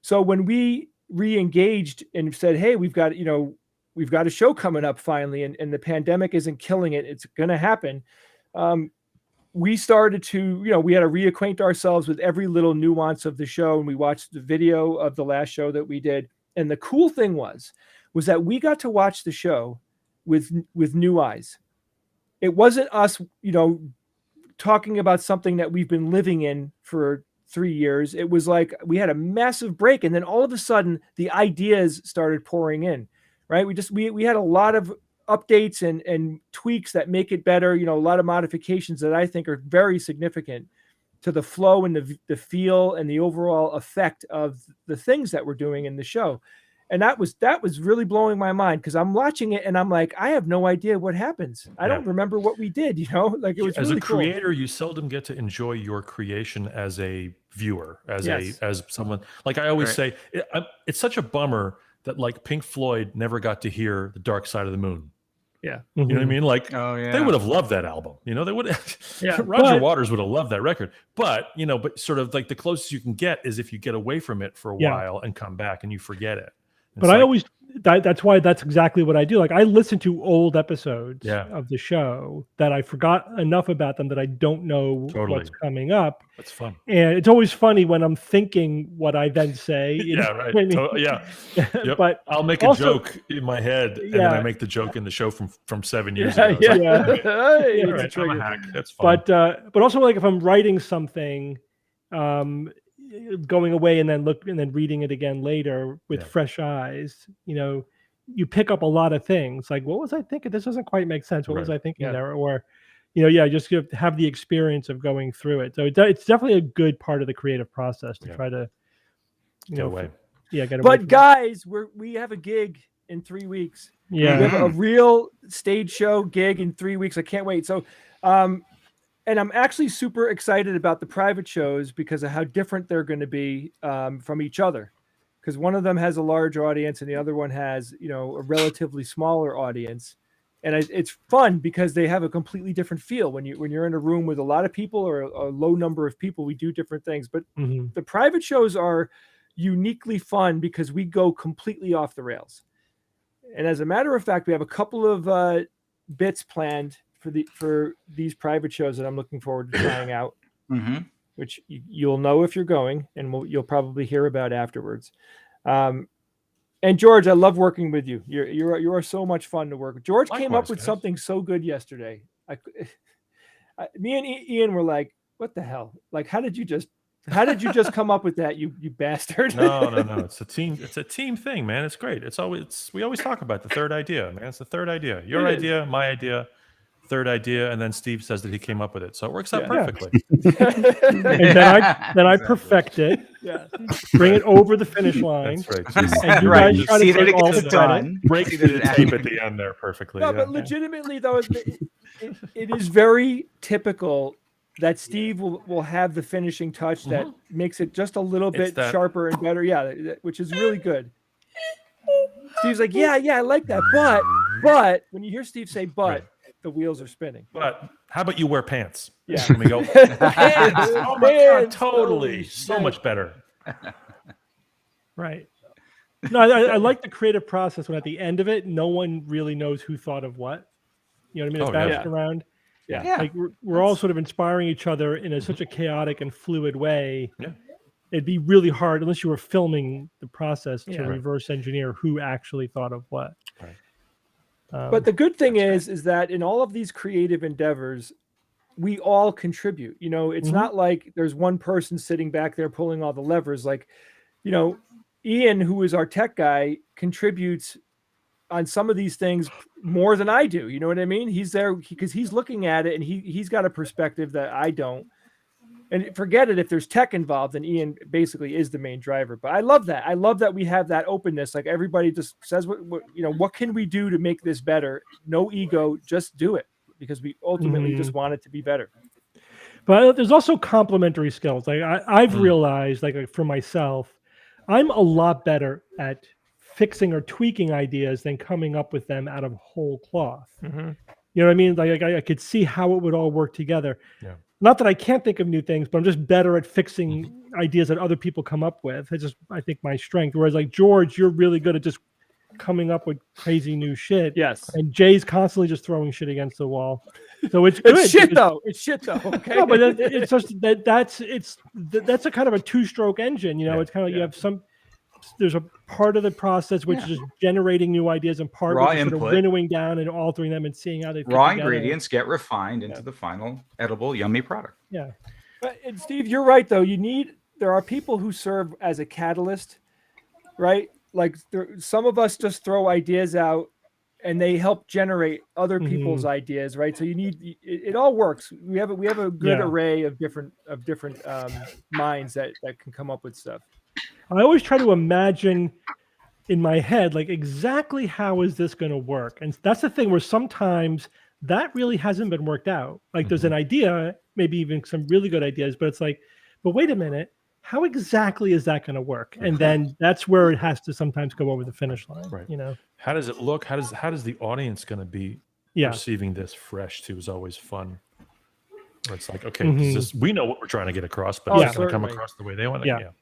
So when we re-engaged and said, hey, we've got a show coming up finally, and the pandemic isn't killing it, it's going to happen. We started to, we had to reacquaint ourselves with every little nuance of the show. And we watched the video of the last show that we did. And the cool thing was that we got to watch the show with new eyes. It wasn't us, talking about something that we've been living in for 3 years. It was like we had a massive break. And then all of a sudden the ideas started pouring in, right? We had a lot of updates and tweaks that make it better. A lot of modifications that I think are very significant to the flow and the feel and the overall effect of the things that we're doing in the show. And that was really blowing my mind, because I'm watching it and I'm like, I have no idea what happens. I don't remember what we did, like it was as really a creator, cool. You seldom get to enjoy your creation as a viewer, as someone, like I always say, it's such a bummer that like Pink Floyd never got to hear The Dark Side of the Moon. Yeah. You know what I mean? Like, they would have loved that album. They would have, Roger Waters would have loved that record. But, but sort of like the closest you can get is if you get away from it for a while and come back and you forget it. It's but I always, that's why that's exactly what I do. Like I listen to old episodes Yeah. of the show that I forgot enough about them that I don't know what's coming up. That's fun. And it's always funny when I'm thinking what I then say. You Yeah, know right. what I mean? Yeah. Yep. But I'll make a joke in my head, and then I make the joke in the show from 7 years ago. Yeah. Like, Hey, all right, I'm a hack. That's fun. But also like if I'm writing something, going away and then reading it again later with fresh eyes, you pick up a lot of things. Like, what was I thinking? This doesn't quite make sense. What was I thinking there? Or, just to have the experience of going through it. So it's definitely a good part of the creative process to try to get away. Get away. But guys, we have a gig in 3 weeks. Yeah, we have a real stage show gig in 3 weeks. I can't wait. So, and I'm actually super excited about the private shows because of how different they're going to be from each other. Because one of them has a large audience and the other one has, a relatively smaller audience. And it's fun because they have a completely different feel. When you're in a room with a lot of people or a low number of people, we do different things. But the private shows are uniquely fun because we go completely off the rails. And as a matter of fact, we have a couple of bits planned for these private shows that I'm looking forward to trying out, which you'll know if you're going, and you'll probably hear about afterwards. And George, I love working with you. You are so much fun to work with. George came up with something so good yesterday. Me and Ian were like, "What the hell? Like, how did you just come up with that, you bastard?" No. It's a team thing, man. It's great. We always talk about the third idea, man. It's the third idea. Your idea, my idea, third idea, and then Steve says that he came up with it. So it works out perfectly. And then I perfect it. Yeah. Bring it over the finish line. That's right. And you guys try to See that take it all gets the done. Break the tape at the end there perfectly. No, but legitimately though, it is very typical that Steve will have the finishing touch that makes it just a little bit sharper and better. Yeah, which is really good. Steve's like, yeah, I like that. But when you hear Steve say "but," the wheels are spinning. But how about you wear pants? Yeah. And we go, pants. Oh my God, totally. So much better. Right. No, I like the creative process when at the end of it, no one really knows who thought of what. You know what I mean? It's bounced around. Yeah. Like we're all sort of inspiring each other in such a chaotic and fluid way. Yeah. It'd be really hard unless you were filming the process to reverse engineer who actually thought of what. Right. But the good thing is that in all of these creative endeavors, we all contribute. You know, it's not like there's one person sitting back there pulling all the levers. Like, you know, Ian, who is our tech guy, contributes on some of these things more than I do. You know what I mean? He's there because he's looking at it and he's got a perspective that I don't. And forget it, if there's tech involved, then Ian basically is the main driver. But I love that. I love that we have that openness. Like everybody just says, what can we do to make this better? No ego, just do it, because we ultimately just want it to be better. But there's also complementary skills. Like I've realized, like for myself, I'm a lot better at fixing or tweaking ideas than coming up with them out of whole cloth. You know what I mean? Like I could see how it would all work together. Yeah. Not that I can't think of new things, but I'm just better at fixing ideas that other people come up with. It's just, I think, my strength. Whereas like George, you're really good at just coming up with crazy new shit. Yes. And Jay's constantly just throwing shit against the wall. So it's good. It's shit though. Okay. No, but it's just that's a kind of a two-stroke engine. You know, it's kind of you have there's a part of the process which is just generating new ideas, and part which is sort of winnowing down and altering them and seeing how they fit raw together. Ingredients get refined into the final edible, yummy product. Yeah. And Steve, you're right though. There are people who serve as a catalyst, right? Like some of us just throw ideas out and they help generate other people's ideas, right? So it all works. We have a good array of different minds that can come up with stuff. I always try to imagine in my head, like, exactly how is this going to work? And that's the thing where sometimes that really hasn't been worked out. Like there's an idea, maybe even some really good ideas, but it's like, but wait a minute, how exactly is that going to work? And then that's where it has to sometimes go over the finish line. Right. You know, how does it look? How does the audience going to be receiving this fresh too? Is always fun. Where it's like, okay, we know what we're trying to get across, but it's going to come across the way they want it.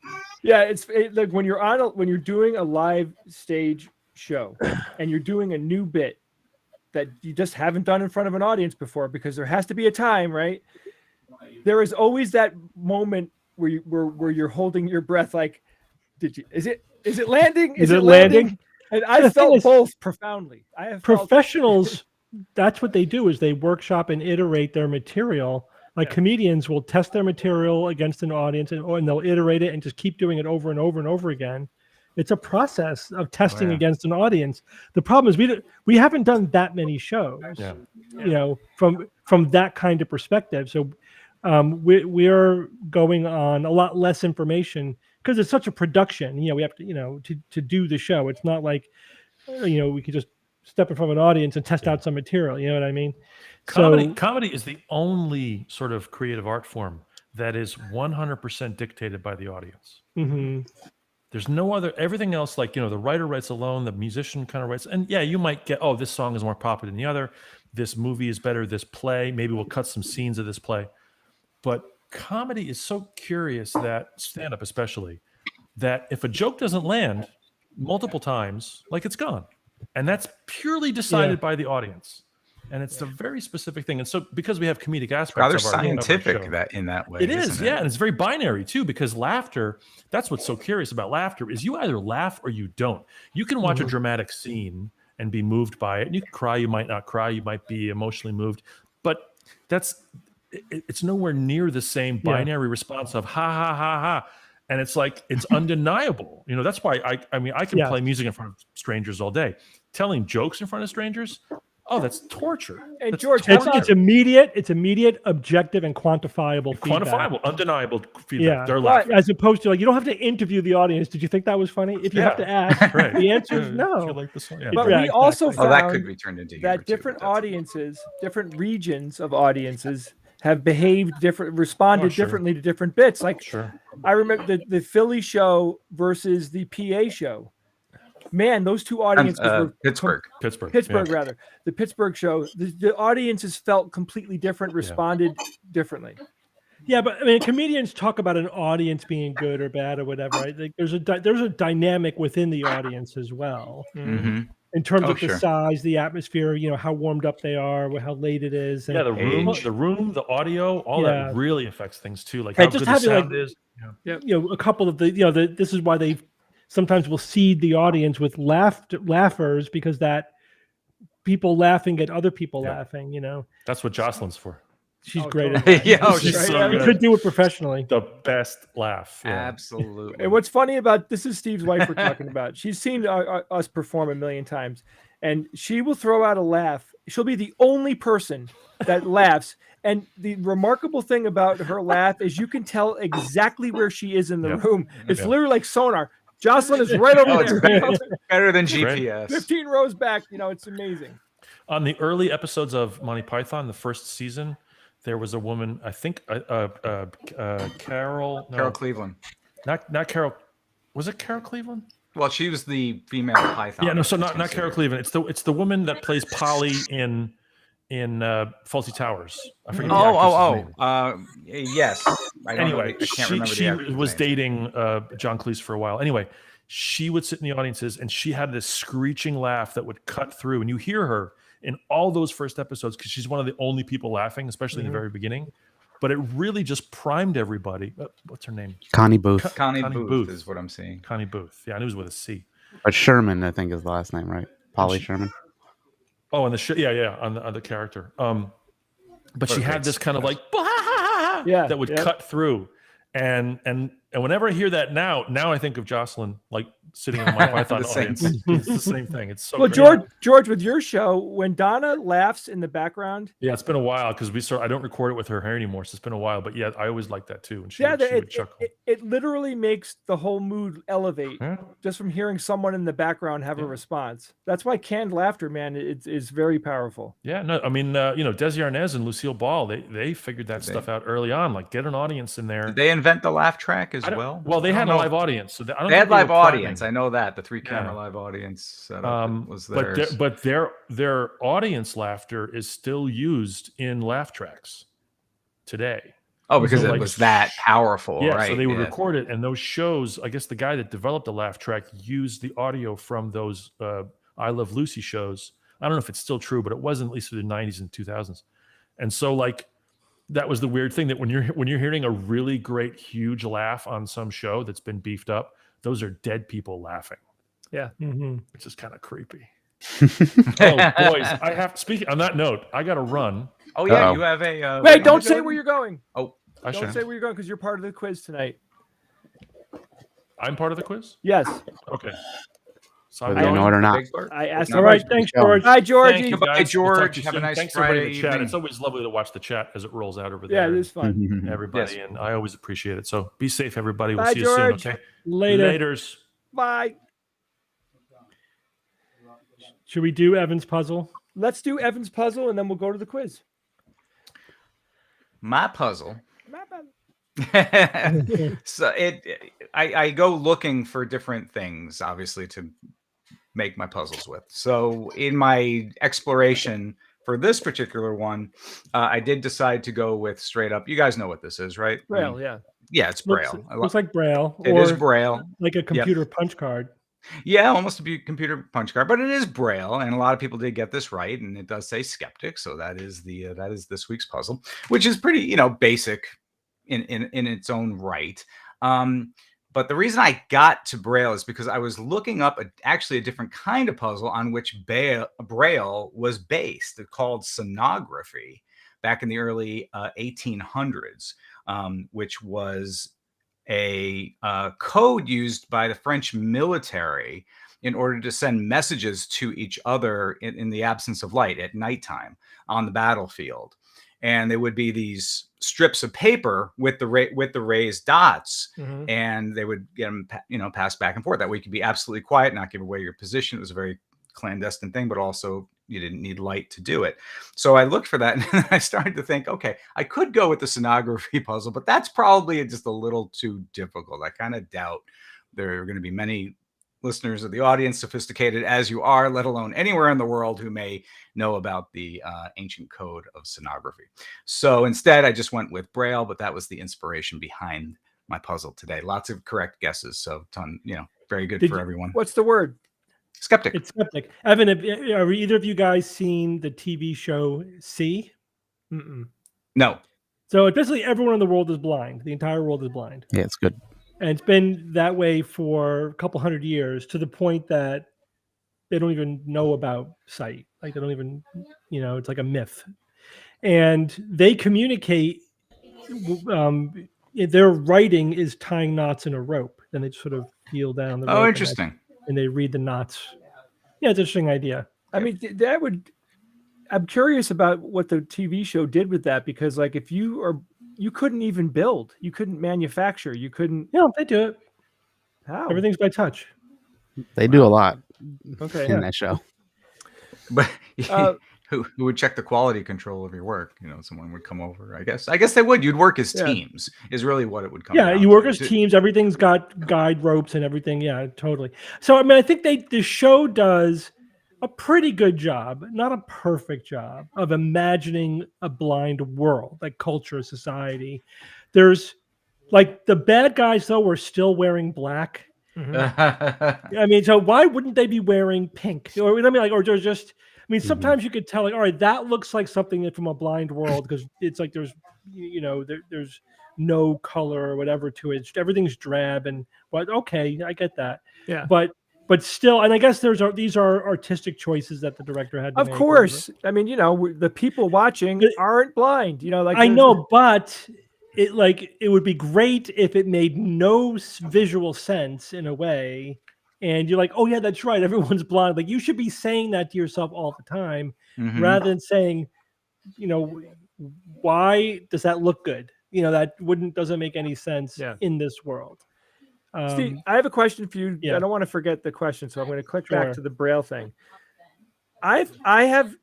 Yeah, it's like when you're doing a live stage show and you're doing a new bit that you just haven't done in front of an audience before, because there has to be a time, right? There is always that moment where you're holding your breath, like, is it landing? Is it landing? And I felt both profoundly. Professionals, that's what they do, is they workshop and iterate their material. Like comedians will test their material against an audience and they'll iterate it and just keep doing it over and over and over again. It's a process of testing against an audience. The problem is we haven't done that many shows, you know, from that kind of perspective. So we are going on a lot less information because it's such a production. You know, we have to, you know, to do the show. It's not like, you know, we could just step in front of an audience and test out some material. You know what I mean? Comedy is the only sort of creative art form that is 100% dictated by the audience. There's no other, everything else, like, you know, the writer writes alone, the musician kind of writes, and you might get, oh, this song is more popular than the other, this movie is better, this play, maybe we'll cut some scenes of this play. But comedy is so curious, that stand-up especially, that if a joke doesn't land multiple times, like, it's gone. And that's purely decided by the audience. And it's a very specific thing. And so because we have comedic aspects rather of our scientific show, that in that way. It is, and it's very binary too, because laughter, that's what's so curious about laughter, is you either laugh or you don't. You can watch a dramatic scene and be moved by it. And you can cry, you might not cry, you might be emotionally moved. But it's nowhere near the same binary response of ha ha ha ha. And it's like, it's undeniable. You know, that's why I mean, I can play music in front of strangers all day. Telling jokes in front of strangers, oh, that's torture. And that's George, torture. It's immediate, objective, and quantifiable feedback. Quantifiable, undeniable feedback. Yeah. They're laughing. As opposed to, like, you don't have to interview the audience. Did you think that was funny? If you have to ask, the answer is no. You like the song? But we also found that could be turned into that different audiences, different regions of audiences have behaved responded differently to different bits. Like, I remember the Philly show versus the PA show. man, those two audiences were Pittsburgh, rather. The Pittsburgh show, the audiences felt completely different, responded differently. Yeah, but I mean, comedians talk about an audience being good or bad or whatever. I think there's a dynamic within the audience as well, in terms of the size, the atmosphere, how warmed up they are, how late it is. And, the room, the audio, all that really affects things too. Like how good the sound is. A couple of this is why they sometimes will seed the audience with laughers, because that people laughing at other people laughing. That's what Jocelyn's for. She's great at that. She's so good. You could do it professionally. The best laugh. Absolutely. And what's funny about this is Steve's wife we're talking about. She's seen us perform a million times, and she will throw out a laugh. She'll be the only person that laughs. And the remarkable thing about her laugh is you can tell exactly where she is in the room. It's literally like sonar. Jocelyn is right over there. It's better than GPS. 15 rows back. It's amazing. On the early episodes of Monty Python, the first season, there was a woman, I think, Carol Cleveland. Not Carol. Was it Carol Cleveland? Well, she was the female Python. Yeah, no, so not Carol Cleveland. It's the woman that plays Polly in Fawlty Towers. I forget. Yes. Anyway, I can't remember she the was name. dating John Cleese for a while. Anyway, she would sit in the audiences and she had this screeching laugh that would cut through, and you hear her in all those first episodes because she's one of the only people laughing, especially in the very beginning. But it really just primed everybody. What's her name? Connie Booth. Connie Booth is what I'm seeing. Connie Booth. Yeah, and it was with a C. But Sherman, I think, is the last name, right? Polly Sherman. Oh, and on the character. But she had this kind of like that would cut through, and whenever I hear that now I think of Jocelyn like sitting in my Python audience. It's the same thing. It's so great. George, with your show, when Donna laughs in the background. Yeah, it's been a while because I don't record it with her anymore, so it's been a while. But yeah, I always like that too. And she would chuckle. It literally makes the whole mood elevate just from hearing someone in the background have a response. That's why canned laughter, man, is very powerful. Yeah, no, I mean, Desi Arnaz and Lucille Ball, they figured that stuff out early on. Like, get an audience in there. Did they invent the laugh track as well? Well, they had a live audience, so they had live audience. I know that the 3-camera live audience setup was theirs. But their audience laughter is still used in laugh tracks today. Oh, because it was that powerful, yeah, right? So they would record it, and those shows, I guess the guy that developed the laugh track used the audio from those I Love Lucy shows. I don't know if it's still true, but it wasn't, at least through the 90s and 2000s. And so like that was the weird thing, that when you're hearing a really great huge laugh on some show that's been beefed up, those are dead people laughing. Yeah. Which is kind of creepy. Oh, boys, speaking on that note, I got to run. Oh, yeah, you have a... Wait, don't say where you're going. Oh, don't say where you're going because you're part of the quiz tonight. I'm part of the quiz? Yes. Okay. So in order not. I asked. All right, thanks, George. Hi, George. Goodbye, George. Have a nice Thanks Friday everybody in the chat. evening. It's always lovely to watch the chat as it rolls out over there. Yeah, it is fun. Everybody, and I always appreciate it. So be safe, everybody. We'll Bye, see George. you soon. Okay. Laters. Bye. Should we do Evan's puzzle? Let's do Evan's puzzle, and then we'll go to the quiz. My puzzle. So I go looking for different things, obviously, to make my puzzles with. So in my exploration for this particular one, I did decide to go with straight up. You guys know what this is, right? Braille, yeah. Yeah, it's Braille. Looks like Braille. It is Braille. Like a computer punch card. Yeah, almost a computer punch card, but it is Braille, and a lot of people did get this right, and it does say skeptic, so that is this week's puzzle, which is pretty basic in its own right. But the reason I got to Braille is because I was looking up actually a different kind of puzzle on which Braille was based. It's called sonography back in the early 1800s, which was a code used by the French military in order to send messages to each other in the absence of light at nighttime on the battlefield. And there would be these strips of paper with the raised dots, and they would get them, passed back and forth. That way you could be absolutely quiet, not give away your position. It was a very clandestine thing, but also you didn't need light to do it. So I looked for that, and I started to think, okay, I could go with the sonography puzzle, but that's probably just a little too difficult. I kind of doubt there are going to be many listeners of the audience, sophisticated as you are, let alone anywhere in the world, who may know about the ancient code of sonography. So instead, I just went with Braille, but that was the inspiration behind my puzzle today. Lots of correct guesses, so very good for everyone. What's the word? Skeptic. It's skeptic. Evan, are either of you guys seen the TV show C? No. So it's basically everyone in the world is blind. The entire world is blind. Yeah, it's good. And it's been that way for a couple hundred years, to the point that they don't even know about sight. Like they don't even, it's like a myth. And they communicate. Their writing is tying knots in a rope. Then they sort of feel down the rope. Oh, interesting. And they read the knots. Yeah, it's an interesting idea. I mean, I'm curious about what the TV show did with that, because like if you couldn't even build, you couldn't manufacture, you couldnn't. Yeah, they do it. How? Everything's by touch. They do a lot. Okay. In that show. But who would check the quality control of your work? Someone would come over. I guess they would. You'd work as teams. Is really what it would come. Yeah, down you work to. as teams. Everything's got guide ropes and everything. Yeah, totally. So I mean, I think the show does a pretty good job, not a perfect job, of imagining a blind world, like culture, society. There's like the bad guys though were still wearing black. I mean, so why wouldn't they be wearing pink? Or I mean, or just. I mean, sometimes you could tell, like, all right, that looks like something from a blind world, because it's like there's no color or whatever to it. Everything's drab, and okay, I get that. Yeah. But still, and I guess these are artistic choices that the director had to make. Of course. I mean, the people watching aren't blind. Like I know, but it would be great if it made no visual sense in a way. And you're like, oh yeah, that's right. Everyone's blind. Like you should be saying that to yourself all the time, rather than saying, why does that look good? That doesn't make any sense in this world. Steve, I have a question for you. Yeah. I don't want to forget the question, so I'm going to click back to the Braille thing. I have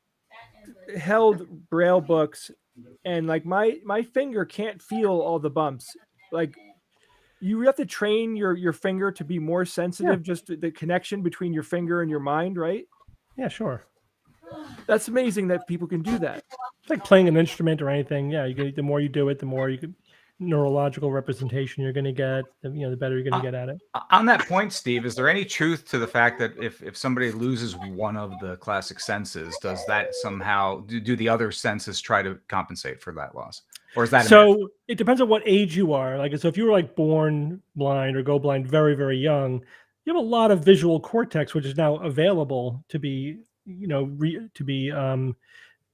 held Braille books, and like my finger can't feel all the bumps. Like you have to train your finger to be more sensitive, just the connection between your finger and your mind, right? Yeah, sure. That's amazing that people can do that. It's like playing an instrument or anything. Yeah, the more you do it, the more neurological representation you're going to get. The better you're going to get at it. On that point, Steve, is there any truth to the fact that if somebody loses one of the classic senses, does that somehow do the other senses try to compensate for that loss? Or is that so? It depends on what age you are. Like, so if you were like born blind or go blind very, very young, you have a lot of visual cortex, which is now available to be,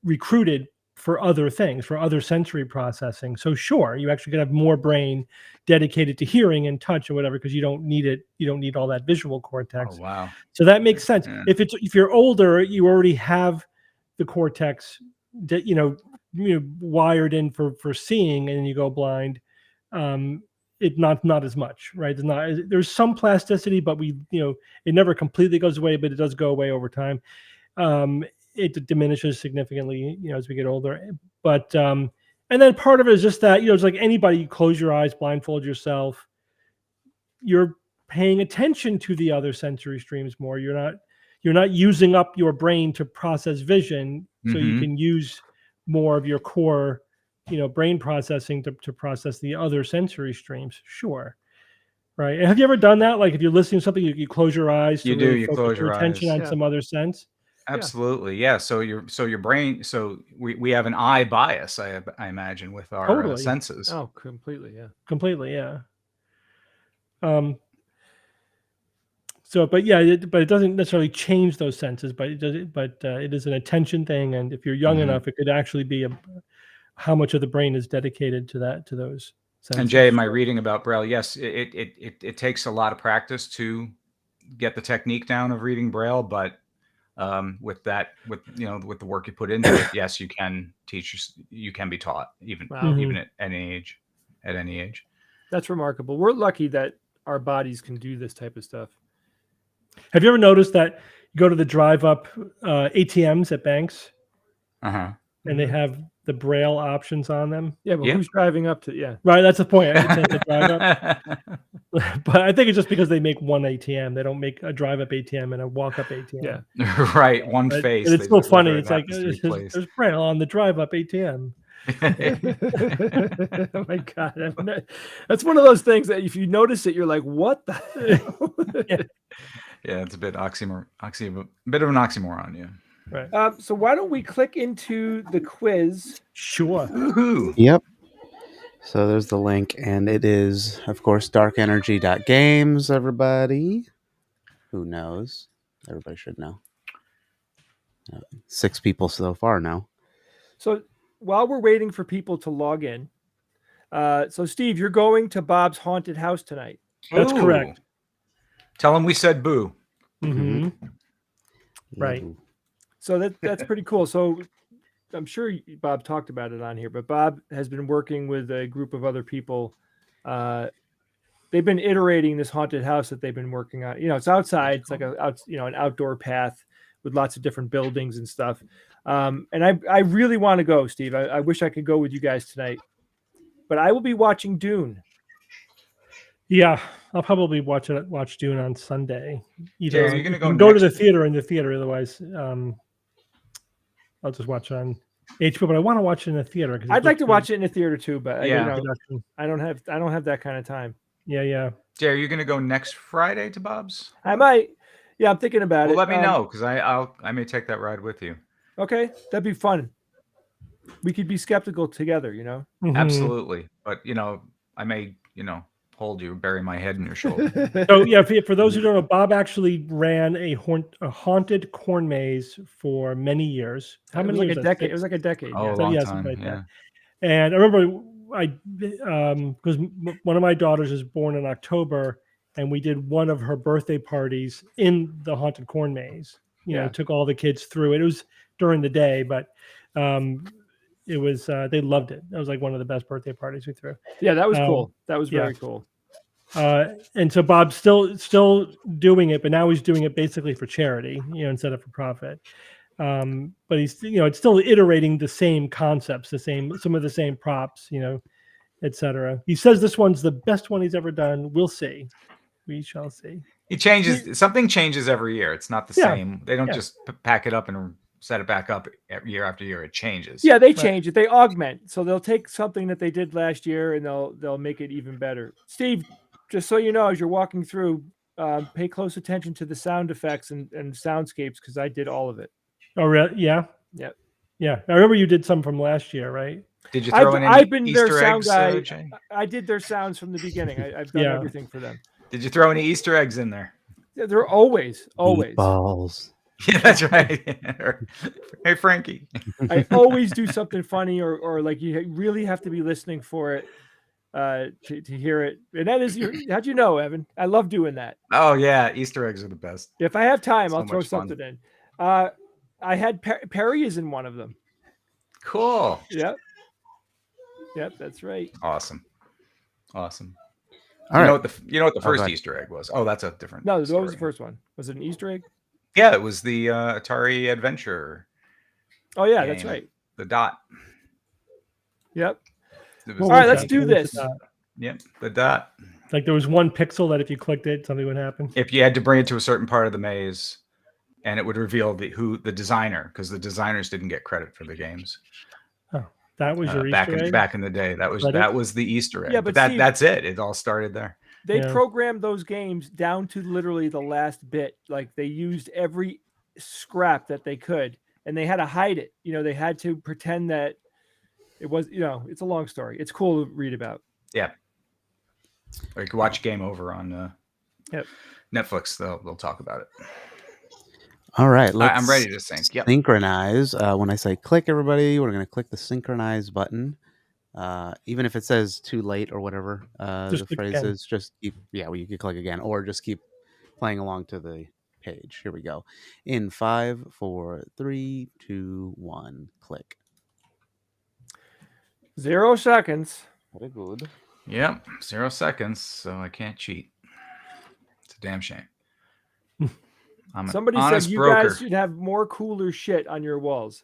recruited for other things, for other sensory processing. So sure, you actually could have more brain dedicated to hearing and touch or whatever, because you don't need it. You don't need all that visual cortex. Oh, wow. So that makes sense. Yeah. If you're older, you already have the cortex that, wired in for seeing, and then you go blind. It not as much, right? There's some plasticity, but it never completely goes away, but it does go away over time. It diminishes significantly, as we get older. But and then part of it is just that, it's like anybody, you close your eyes, blindfold yourself, you're paying attention to the other sensory streams more. You're not using up your brain to process vision, so you can use more of your core, brain processing to process the other sensory streams. Sure. Right. And have you ever done that? Like if you're listening to something, you close your eyes. You do. You close your attention on some other sense. Absolutely. Yeah. So your brain. So we have an eye bias, I imagine, with our senses. Oh, completely. Yeah. Completely. Yeah. So, but it doesn't necessarily change those senses, but it is an attention thing. And if you're young enough, it could actually be how much of the brain is dedicated to those senses. And Jay, my reading about Braille, yes, it takes a lot of practice to get the technique down of reading Braille, but with the work you put into it, yes, you can be taught even at any age. That's remarkable. We're lucky that our bodies can do this type of stuff. Have you ever noticed that you go to the drive-up ATMs at banks, and they have the Braille options on them? Yeah, but who's driving up to? Yeah, right. That's the point. The drive-up. But I think it's just because they make one ATM. They don't make a drive-up ATM and a walk-up ATM. Yeah. Right. One But, face. and it's so funny. It's like there's there's Braille on the drive-up ATM. Oh my God. That's one of those things that if you notice it, you're like, what the hell? Yeah, it's a bit bit of an oxymoron. Yeah. Right. So why don't we click into the quiz? Sure. Woohoo. Yep. So there's the link, and it is, of course, darkenergy.games, everybody. Who knows? Everybody should know. 6 people so far now. So while we're waiting for people to log in, so Steve, you're going to Bob's haunted house tonight. That's correct. Tell him we said boo. Mm-hmm. Right. So that's pretty cool. So I'm sure Bob talked about it on here, but Bob has been working with a group of other people. They've been iterating this haunted house that they've been working on. It's outside. It's like an outdoor path with lots of different buildings and stuff. And I really want to go, Steve. I wish I could go with you guys tonight, but I will be watching Dune. Yeah, I'll probably watch Dune on Sunday. Either Yeah, you're gonna go to the theater otherwise, I'll just watch it on HBO. But I want to watch it in the theater. I'd like to watch it in the theater too, but Yeah. I don't have that kind of time. Yeah. Jerry, you're gonna go next Friday to Bob's? I might. Yeah, I'm thinking about it. Let me know, because I may take that ride with you. Okay, that'd be fun. We could be skeptical together, Mhm. Absolutely. But I may hold you, bury my head in your shoulder. So yeah, for those who don't know, Bob actually ran a haunted corn maze for many years. How many years? A decade. It was like a decade. Oh, Yeah. a long Yeah, time. something like Yeah. that. And I remember because one of my daughters is born in October, and we did one of her birthday parties in the haunted corn maze. Took all the kids through it. It was during the day, but it was they loved it. That was like one of the best birthday parties we threw. Yeah, that was cool. That was very cool. And so Bob's still doing it, but now he's doing it basically for charity, instead of for profit. But he's, it's still iterating the same concepts, some of the same props, etc. He says this one's the best one he's ever done. We'll see. We shall see. He changes. Something changes every year. It's not the same. They don't just pack it up and set it back up year after year. It changes. Yeah, they change it. They augment. So they'll take something that they did last year and they'll make it even better. Steve, just so you know, as you're walking through, pay close attention to the sound effects and soundscapes, because I did all of it. Oh, really? Yeah. Yep. Yeah. I remember you did some from last year, right? Did you throw in any I've been Easter their sound eggs, guy. Jay? I did their sounds from the beginning. I've done everything for them. Did you throw any Easter eggs in there? Yeah, they're always. Meatballs. Yeah, that's right. Hey, Frankie. I always do something funny or like you really have to be listening for it to hear it. And that is how'd you know, Evan? I love doing that. Oh yeah, Easter eggs are the best. If I have time, So I'll throw much fun. something in. I had Perry is in one of them. Cool. Yep, that's right. Awesome. All You right. know what the first go ahead. Easter egg was? Oh, that's a different. No, what story. was the first one? Was it an Easter egg? Yeah, it was the Atari Adventure. Oh yeah, that's game. right. The dot. Yep. It was All right, the let's dot. do this. Yep, the dot. Like there was one pixel that if you clicked it, something would happen. If you had to bring it to a certain part of the maze, and it would reveal the designer, because the designers didn't get credit for the games. Oh, that was your Easter egg? Back in the day. That was the Easter egg. Yeah, but Steve, that's it. It all started there. They programmed those games down to literally the last bit. Like they used every scrap that they could, and they had to hide it. They had to pretend that it was. It's a long story. It's cool to read about. Yeah. Or you can watch Game Over on Netflix. They'll talk about it. All right. I'm ready to sync. Yep. Synchronize. When I say click, everybody, we're going to click the synchronize button. Even if it says too late or whatever the phrase is, just keep. Yeah, well, you can click again or just keep playing along to the page. Here we go. In 5, 4, 3, 2, 1, click. 0 seconds. Very good. Yep. 0 seconds, so I can't cheat. It's a damn shame. Somebody said you guys should have more cooler shit on your walls.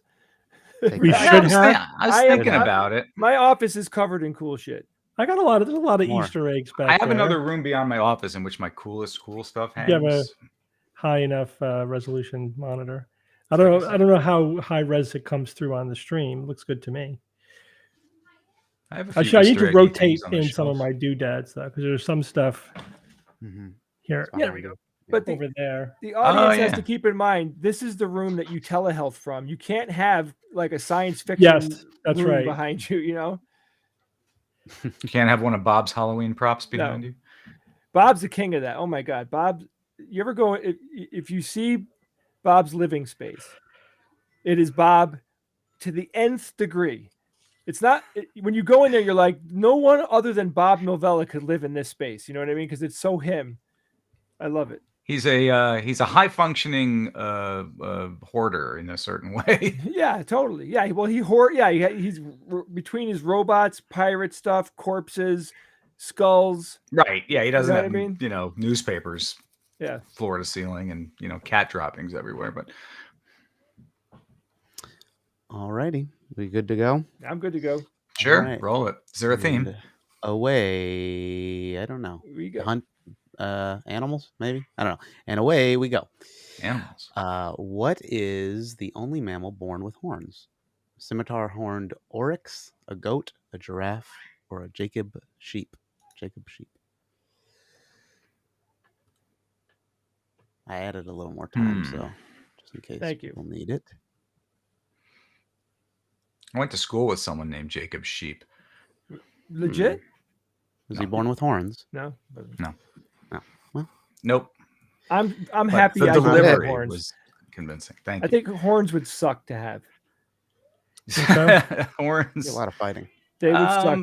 We should have. I was thinking about it. My office is covered in cool shit. I got a lot of More. Easter eggs back I have there. another room beyond my office in which my cool stuff hangs. You have a high enough resolution monitor. I don't know how high res it comes through on the stream. Looks good to me. I have a few Actually, I need to Easter egg rotate things on the in some of shelf. my doodads though, because there's some stuff here. Yeah, There we go. But Over there. The audience has yeah. to keep in mind, this is the room that you telehealth from. You can't have like a science fiction that's room right. behind you, you know? You can't have one of Bob's Halloween props behind you. Bob's the king of that. Oh my God. Bob, you ever go, if you see Bob's living space, it is Bob to the nth degree. It's not, when you go in there, you're like, no one other than Bob Novella could live in this space. You know what I mean? Because it's so him. I love it. He's a high functioning hoarder in a certain way. Yeah, totally. Yeah, well, he's between his robots, pirate stuff, corpses, skulls. Right. Yeah, he doesn't You know have what I mean? Newspapers, Yeah, floor to ceiling, and cat droppings everywhere. But Alrighty, we good to go? I'm good to go. sure, Alright. roll it. Is there a theme? And away. I don't know. We go. Hunt animals, maybe? I don't know. And away we go. Animals. What is the only mammal born with horns? Scimitar horned oryx, a goat, a giraffe, or a Jacob sheep? Jacob sheep. I added a little more time, so just in case Thank you. people need it. I went to school with someone named Jacob Sheep. Legit? Was he born with horns? No. No. No. Well, Nope. I'm But happy the I don't have delivery horns. was convincing. Thank I you. think horns would suck to have. Horns. a lot of fighting. They would suck.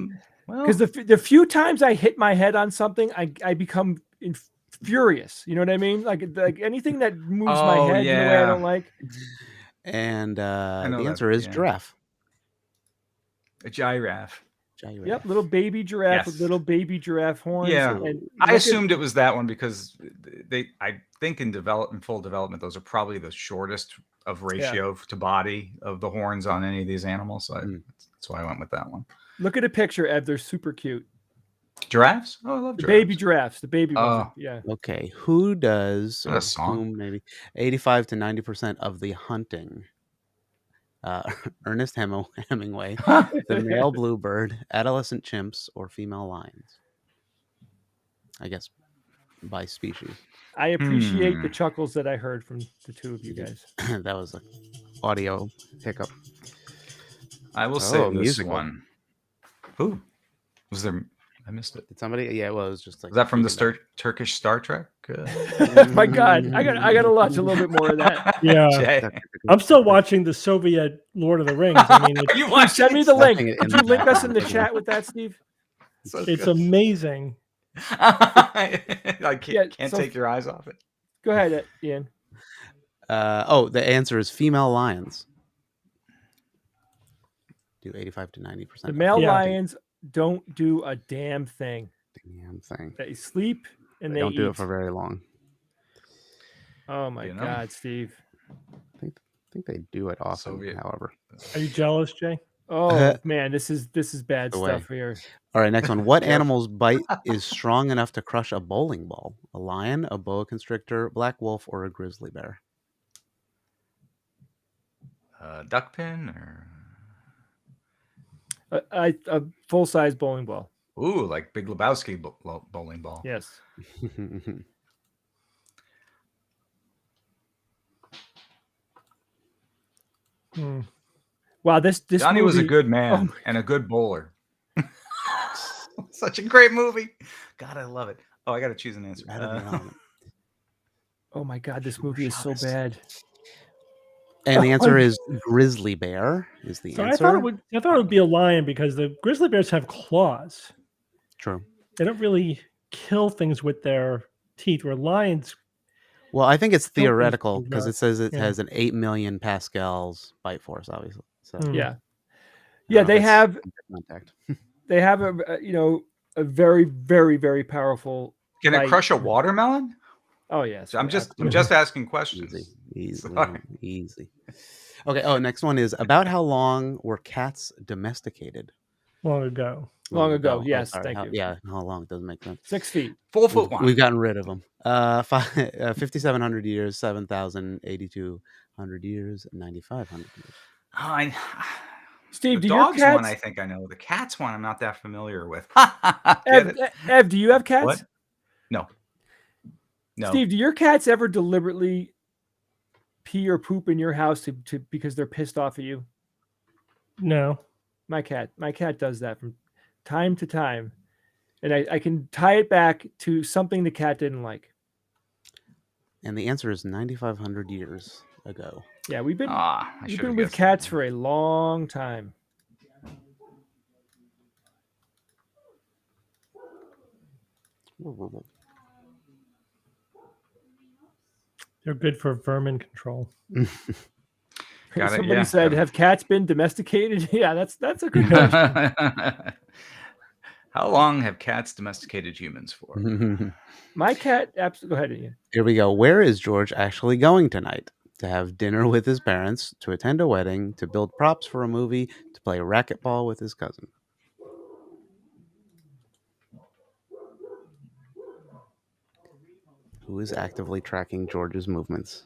Well, Because the few times I hit my head on something, I become furious. You know what I mean? Like anything that moves my Oh, head in a way I yeah. don't like. And the know that, answer is yeah. giraffe. a giraffe. Giraffe. Yep, little baby giraffe with Yes. little baby giraffe horns. Yeah. And I look at- assumed it was that one because I think in full development, those are probably the shortest of ratio to body of the horns on any of these animals. So that's why I went with that one. Look at a picture, Ev. They're super cute. Giraffes? Oh, I love The giraffes. baby giraffes. The baby ones. Oh. Yeah. Okay, who does Not a song. whom maybe 85 to 90% of the hunting? Ernest Hemingway, the male bluebird, adolescent chimps, or female lions? I guess by species. I appreciate the chuckles that I heard from the two of you guys. That was an audio hiccup. I will say this musical. one. Who was there? I missed it. Did somebody? Yeah, well, it was just like. Was that from the Turkish Star Trek? My God, I got to watch a little bit more of that. Yeah. Jay? I'm still watching the Soviet Lord of the Rings. I mean, You Please watched send me it? the link. Nothing in Could you the link us in the background. chat with that, Steve? it's amazing. I can't so- take your eyes off it. Go ahead, Ian. The answer is female lions. Do 85 to 90%. The male Yeah. lions don't do a damn thing. Damn thing. They sleep and They they don't do eat. it for very long. Oh my You know? God, Steve. I think they do it often. Soviet. However. Are you jealous, Jay? Oh man, this is bad The way. stuff here. All right, next one. What animal's bite is strong enough to crush a bowling ball? A lion, a boa constrictor, black wolf, or a grizzly bear? Duck pin or A full size bowling ball. ooh, like Big Lebowski bowling ball. Yes. Wow, this Johnny was a movie- good man Oh. and a good bowler. Such a great movie. God, I love it. Oh, I got to choose an answer. Oh my God, this movie is so bad. And the answer is grizzly bear. Is the So answer? I thought it would be a lion because the grizzly bears have claws. True. They don't really kill things with their teeth, where lions. Well, I think it's Don't be theoretical too because dark. it says it Yeah. has an 8 million pascals bite force, obviously. So Yeah. I Yeah, don't know they if have it's contact. they have a very, very, very powerful. Can it bite. crush a watermelon? Oh yes. I'm just asking questions. Easy. Sorry. Easy. Okay. Oh, next one is about how long were cats domesticated? Long ago. Long ago. Yes, thank you. Yeah, how long doesn't make sense. 6 feet. 4 foot one. We've gotten rid of them. 5,700 years, 7,800 years, 9,500 years. Steve, the do your dogs cats... one I think I know. The cats one I'm not that familiar with. Ev, do you have cats? What? No. Steve, do your cats ever deliberately pee or poop in your house to because they're pissed off at you? No. My cat does that from time to time, and I can tie it back to something the cat didn't like. And the answer is 9,500 years ago. Yeah, we've been with cats for a long time. They're good for vermin control. Somebody said, "Have cats been domesticated?" Yeah, that's a good question. How long have cats domesticated humans for? My cat, go ahead, Ian. Here we go. Where is George actually going tonight? To have dinner with his parents, to attend a wedding, to build props for a movie, to play racquetball with his cousin. Who is actively tracking George's movements?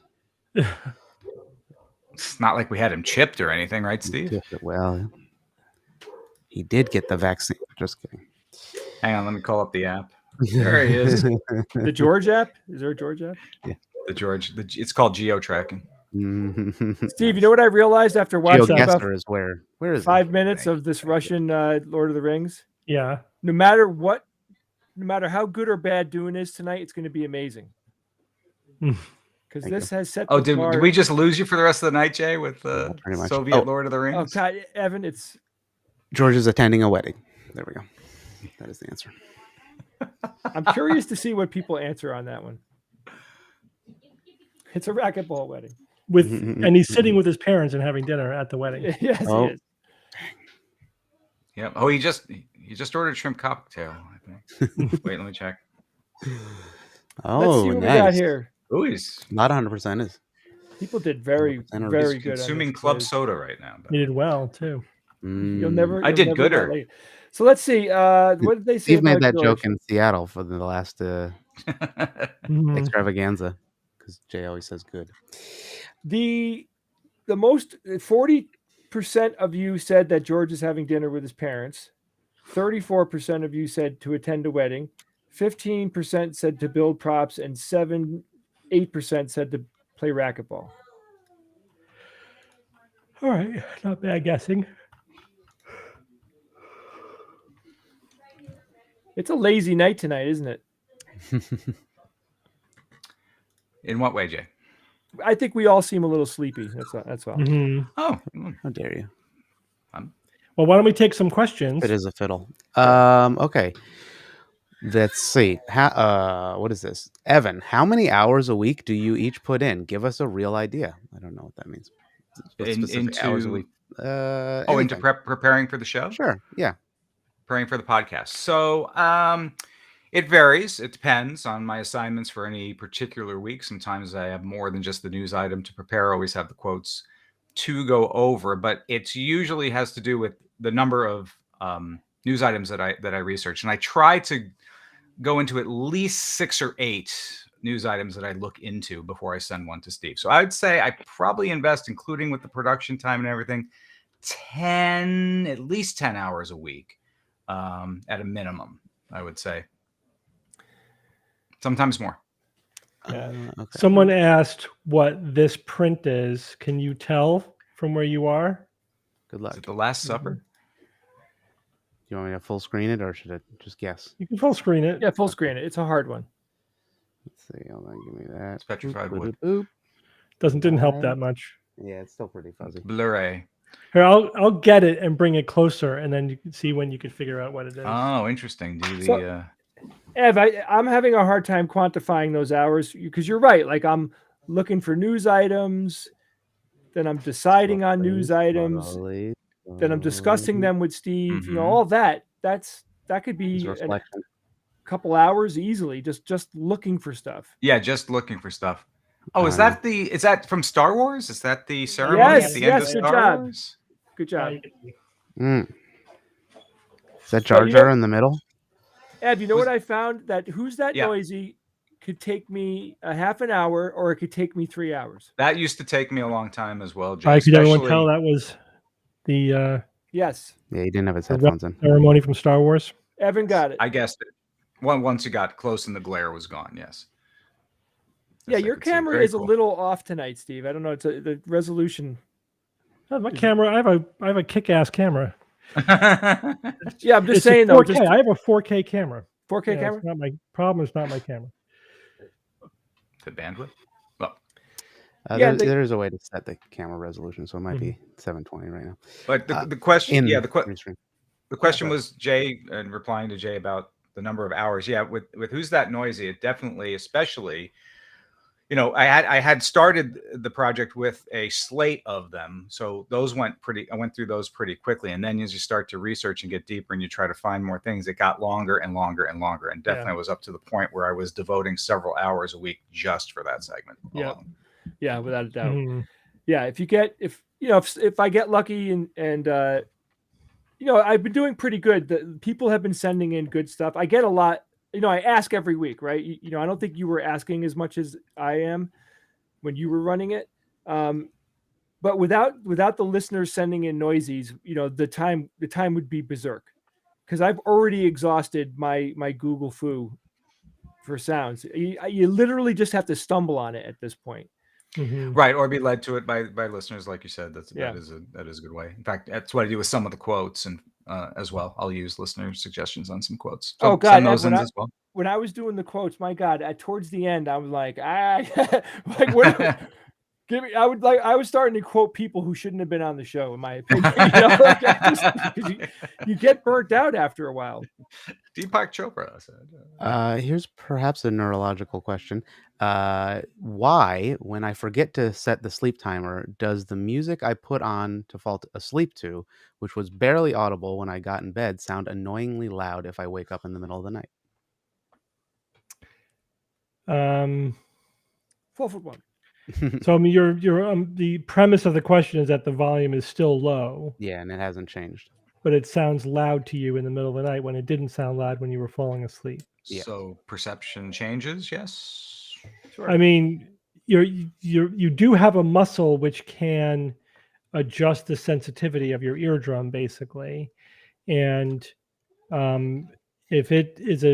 It's not like we had him chipped or anything, right, Steve? Well, he did get the vaccine. Just kidding. Hang on, let me call up the app. There he is. The George app? Is there a George app? Yeah. It's called geo-tracking. Steve, you know what I realized after watching about where is 5 minutes of this Russian Lord of the Rings? Yeah. No matter how good or bad Dune is tonight, it's going to be amazing. Because this has set. Oh, did we just lose you for the rest of the night, Jay, with the Soviet Lord of the Rings? Oh, God, Evan, it's George is attending a wedding. There we go. That is the answer. I'm curious to see what people answer on that one. It's a racquetball wedding. And he's sitting with his parents and having dinner at the wedding. Yes, he is. Yep. Oh, he just ordered shrimp cocktail, I think. Wait, let me check. Oh, let's see what nice. we got here. Oh, he's not 100% is. People did very good. Consuming club soda right now. You did well too. I did gooder. So let's see. What did they say? Steve made that joke in Seattle for the last extravaganza because Jay always says good. The most 40% of you said that George is having dinner with his parents. 34% of you said to attend a wedding. 15% said to build props, and 8% said to play racquetball. All right, not bad guessing. It's a lazy night tonight, isn't it? In what way, Jay? I think we all seem a little sleepy. That's all. Mm-hmm. Oh, how dare you? Well, why don't we take some questions? It is a fiddle. Okay. Let's see. What is this? Evan, how many hours a week do you each put in? Give us a real idea. I don't know what that means. Into hours a week. Into preparing for the show? Sure. Yeah. Preparing for the podcast. So it varies. It depends on my assignments for any particular week. Sometimes I have more than just the news item to prepare. I always have the quotes to go over, but it usually has to do with the number of news items that I research, and I try to go into at least 6 or 8 news items that I look into before I send one to Steve. So I would say I probably invest, including with the production time and everything, at least 10 hours a week at a minimum, I would say. Sometimes more. Yeah. Okay. Someone asked what this print is. Can you tell from where you are? Good luck. Is it The Last Supper? You want me to full screen it, or should I just guess? You can full screen it. Yeah, full screen it. It's a hard one. Let's see. Hold on, give me that. It's petrified wood. Didn't help that much. Yeah, it's still pretty fuzzy. Blurry. Here, I'll get it and bring it closer, and then you can see when you can figure out what it is. Oh, interesting. Ev, I'm having a hard time quantifying those hours because you're right. Like I'm looking for news items, then I'm deciding on news items, then I'm discussing them with Steve. Mm-hmm. You know, all that could be a couple hours easily. Just looking for stuff. Yeah, just looking for stuff. Oh, is that from Star Wars? Is that the ceremony at the end of Star Wars? Good job. Is that Jar Jar in the middle? Ev, you know what I found? That Who's That Noisy could take me a half an hour, or it could take me 3 hours. That used to take me a long time as well, Jay. Could everyone tell that was the yes. Yeah, he didn't have his headphones in. Ceremony from Star Wars. Evan got it. I guessed it. Once you got close and the glare was gone, yes. Yeah, your camera is a little off tonight, Steve. I don't know. It's the resolution. My camera. I have a kick-ass camera. Yeah, I'm just saying though. I have a 4K camera. 4K camera. It's not my problem. It's not my camera. The bandwidth. Well, there is a way to set the camera resolution, so it might be 720 right now. But the question, the question was Jay, and replying to Jay about the number of hours. Yeah, with Who's That Noisy, it definitely, especially, you know, I had started the project with a slate of them, so those I went through those pretty quickly, and then as you start to research and get deeper and you try to find more things, it got longer and longer and longer, and definitely was up to the point where I was devoting several hours a week just for that segment. Yeah, without a doubt. Yeah, if I get lucky and you know, I've been doing pretty good. People have been sending in good stuff. I get a lot. You know, I ask every week, right? You know, I don't think you were asking as much as I am when you were running it. But without the listeners sending in noisies, you know, the time would be berserk, because I've already exhausted my Google foo for sounds. You literally just have to stumble on it at this point. Right, or be led to it by listeners, like you said. That is a good way. In fact, that's what I do with some of the quotes, and as well, I'll use listener suggestions on some quotes. So God, send those in as well. When I was doing the quotes, my God, towards the end, I was like, what? I was starting to quote people who shouldn't have been on the show, in my opinion. You know, you get burnt out after a while. Deepak Chopra said. Here's perhaps a neurological question. Why, when I forget to set the sleep timer, does the music I put on to fall asleep to, which was barely audible when I got in bed, sound annoyingly loud if I wake up in the middle of the night? 4'1". So I mean, the premise of the question is that the volume is still low. Yeah, and it hasn't changed. But it sounds loud to you in the middle of the night when it didn't sound loud when you were falling asleep. Yeah. So perception changes, yes. Sure. I mean, you do have a muscle which can adjust the sensitivity of your eardrum, basically, and if it is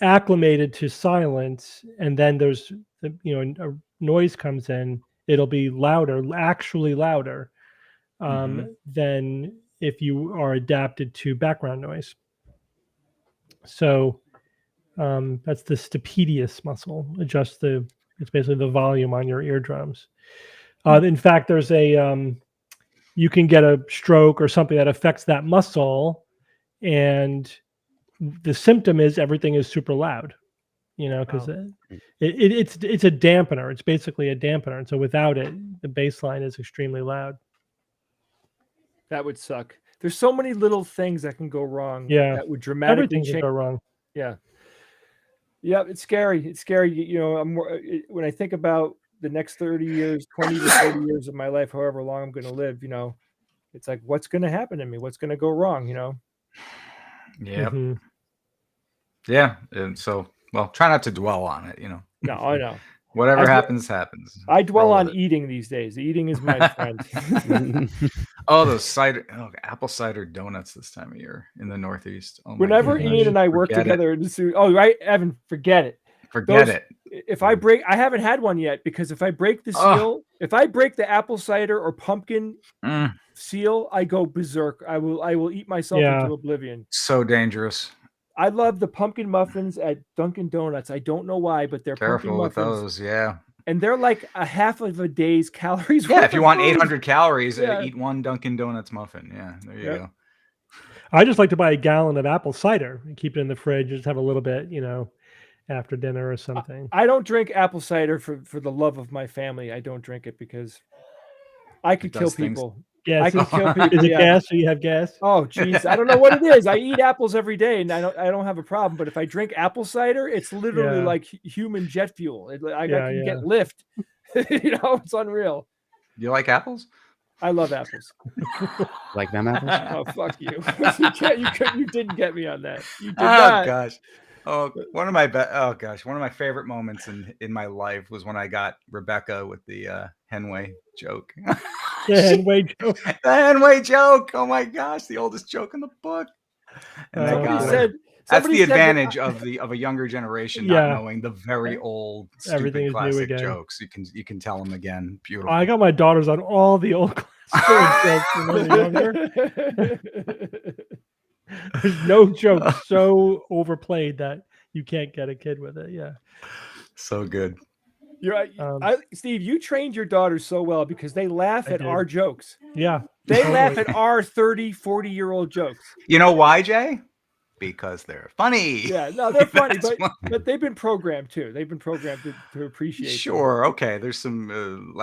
acclimated to silence, and then there's a noise comes in, it'll be louder, actually louder than if you are adapted to background noise. So that's the stapedius muscle. It's basically the volume on your eardrums. In fact, there's you can get a stroke or something that affects that muscle, and the symptom is everything is super loud, because it's a dampener. It's basically a dampener. And so without it, the bass line is extremely loud. That would suck. There's so many little things that can go wrong. Yeah. That would dramatically Everything change. can go wrong. Yeah. Yeah. It's scary. It's scary. When I think about the next 30 years, 20 to 30 years of my life, however long I'm going to live, it's like, what's going to happen to me? What's going to go wrong? Yeah. Mm-hmm. Yeah. And so, try not to dwell on it, No, I know. Whatever happens. I dwell on eating these days. Eating is my friend. Those apple cider donuts this time of year in the Northeast. Oh, whenever Ian and I work together in the studio, right, Evan, forget it. Forget it. If I I haven't had one yet, because if I break the seal, if I break the apple cider or pumpkin seal, I go berserk. I will eat myself into oblivion. So dangerous. I love the pumpkin muffins at Dunkin' Donuts. I don't know why, but they're careful pumpkin with muffins. those. Yeah. And they're like a half of a day's calories. Yeah, if you want 800 calories, eat one Dunkin' Donuts muffin. Yeah, there you go. I just like to buy a gallon of apple cider and keep it in the fridge. Just have a little bit, after dinner or something. I don't drink apple cider for the love of my family. I don't drink it because I could kill people. Gas. I can kill people. Is it gas? So you have gas? Oh, geez. I don't know what it is. I eat apples every day and I don't have a problem. But if I drink apple cider, it's literally like human jet fuel. I can get lift. It's unreal. You like apples? I love apples. Like them apples? Oh, fuck you. You didn't get me on that. You did Oh not. gosh. Oh, one of my favorite moments in my life was when I got Rebecca with the Henway joke. The Henway joke. The Henway joke. Oh my gosh, the oldest joke in the book. And that's the advantage of a younger generation not knowing the very old stupid classic jokes. You can tell them again. Beautiful. I got my daughters on all the old classic jokes when they were younger. There's no joke so overplayed that you can't get a kid with it. Yeah. So good. You're right. Steve, you trained your daughters so well because they laugh at our jokes. Yeah. They laugh at our 30, 40-year-old jokes. You know why, Jay? Because they're funny. Yeah, no, they're funny, but they've been programmed too. They've been programmed to appreciate. Sure. Okay. There's some,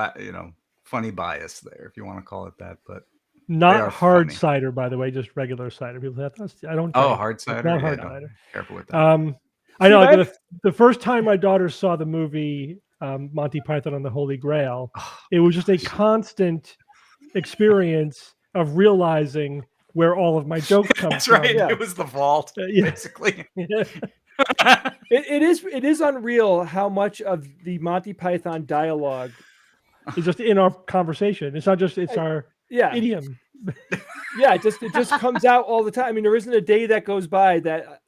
funny bias there, if you want to call it that, but not hard cider, by the way, just regular cider. People say, I don't. Hard cider. Not hard cider. Careful with that. I know. Like the first time my daughter saw the movie Monty Python and the Holy Grail, it was just a constant experience of realizing where all of my jokes come from. That's right. Yeah. It was the vault, basically. It is unreal how much of the Monty Python dialogue is just in our conversation. It's not just our idiom. Yeah, it just comes out all the time. I mean, there isn't a day that goes by that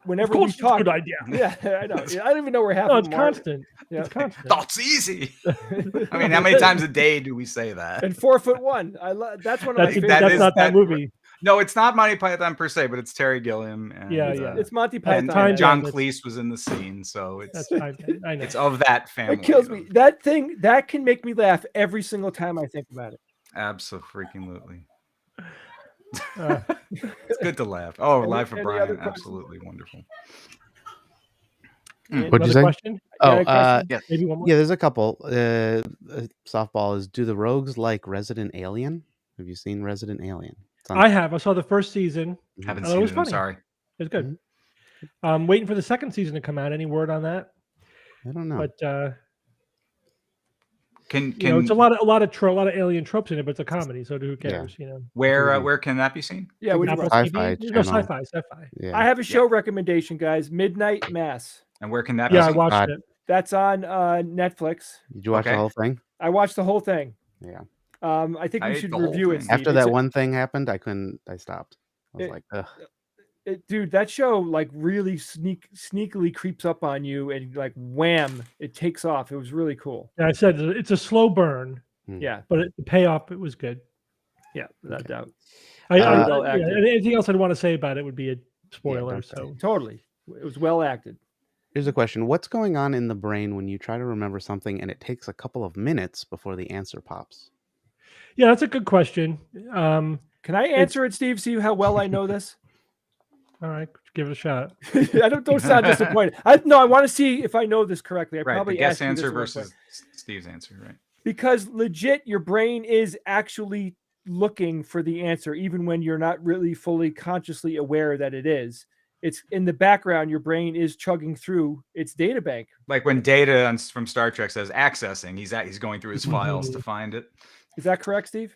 whenever we talk. Good idea. Yeah, I know. I don't even know where half. No, it's constant. Yeah. It's constant. That's easy. I mean, how many times a day do we say that? And 4'1". That's one of my favorite. That's not that movie. No, it's not Monty Python per se, but it's Terry Gilliam. And, it's Monty Python. And John Cleese was in the scene, so it's I know. It's of that family. It kills me. That thing that can make me laugh every single time I think about it. Absolutely. It's good to laugh. Oh, Life of Brian, absolutely wonderful. What'd you say? Question? Yeah. Maybe one more. Yeah, there's a couple. Softball is: do the rogues like Resident Alien? Have you seen Resident Alien? I have. I saw the first season. Haven't seen it. I'm sorry. It was good. I'm waiting for the second season to come out. Any word on that? I don't know. But it's a lot of alien tropes in it, but it's a comedy, so who cares? Yeah. Where can that be seen? Yeah, Sci-Fi. Yeah. I have a show recommendation, guys. Midnight Mass. And where can that be seen? I watched it. That's on Netflix. Did you watch the whole thing? I watched the whole thing. Yeah. I think we should review it. Steve. After that one thing happened, I stopped. I was like, ugh. Dude, that show like really sneakily creeps up on you and like wham, it takes off. It was really cool. Yeah, I said it's a slow burn. Yeah, but the payoff, it was good. Yeah, without doubt. Anything else I'd want to say about it would be a spoiler. Yeah, so totally, it was well acted. Here's a question: what's going on in the brain when you try to remember something and it takes a couple of minutes before the answer pops? Yeah, that's a good question. Can I answer it, Steve? See how well I know this. All right, give it a shot. I don't sound disappointed. I want to see if I know this correctly. I probably the guess answer versus Steve's answer, right? Because legit, your brain is actually looking for the answer, even when you're not really fully consciously aware that it is. It's in the background. Your brain is chugging through its data bank. Like when Data from Star Trek says accessing, he's going through his files to find it. Is that correct, Steve?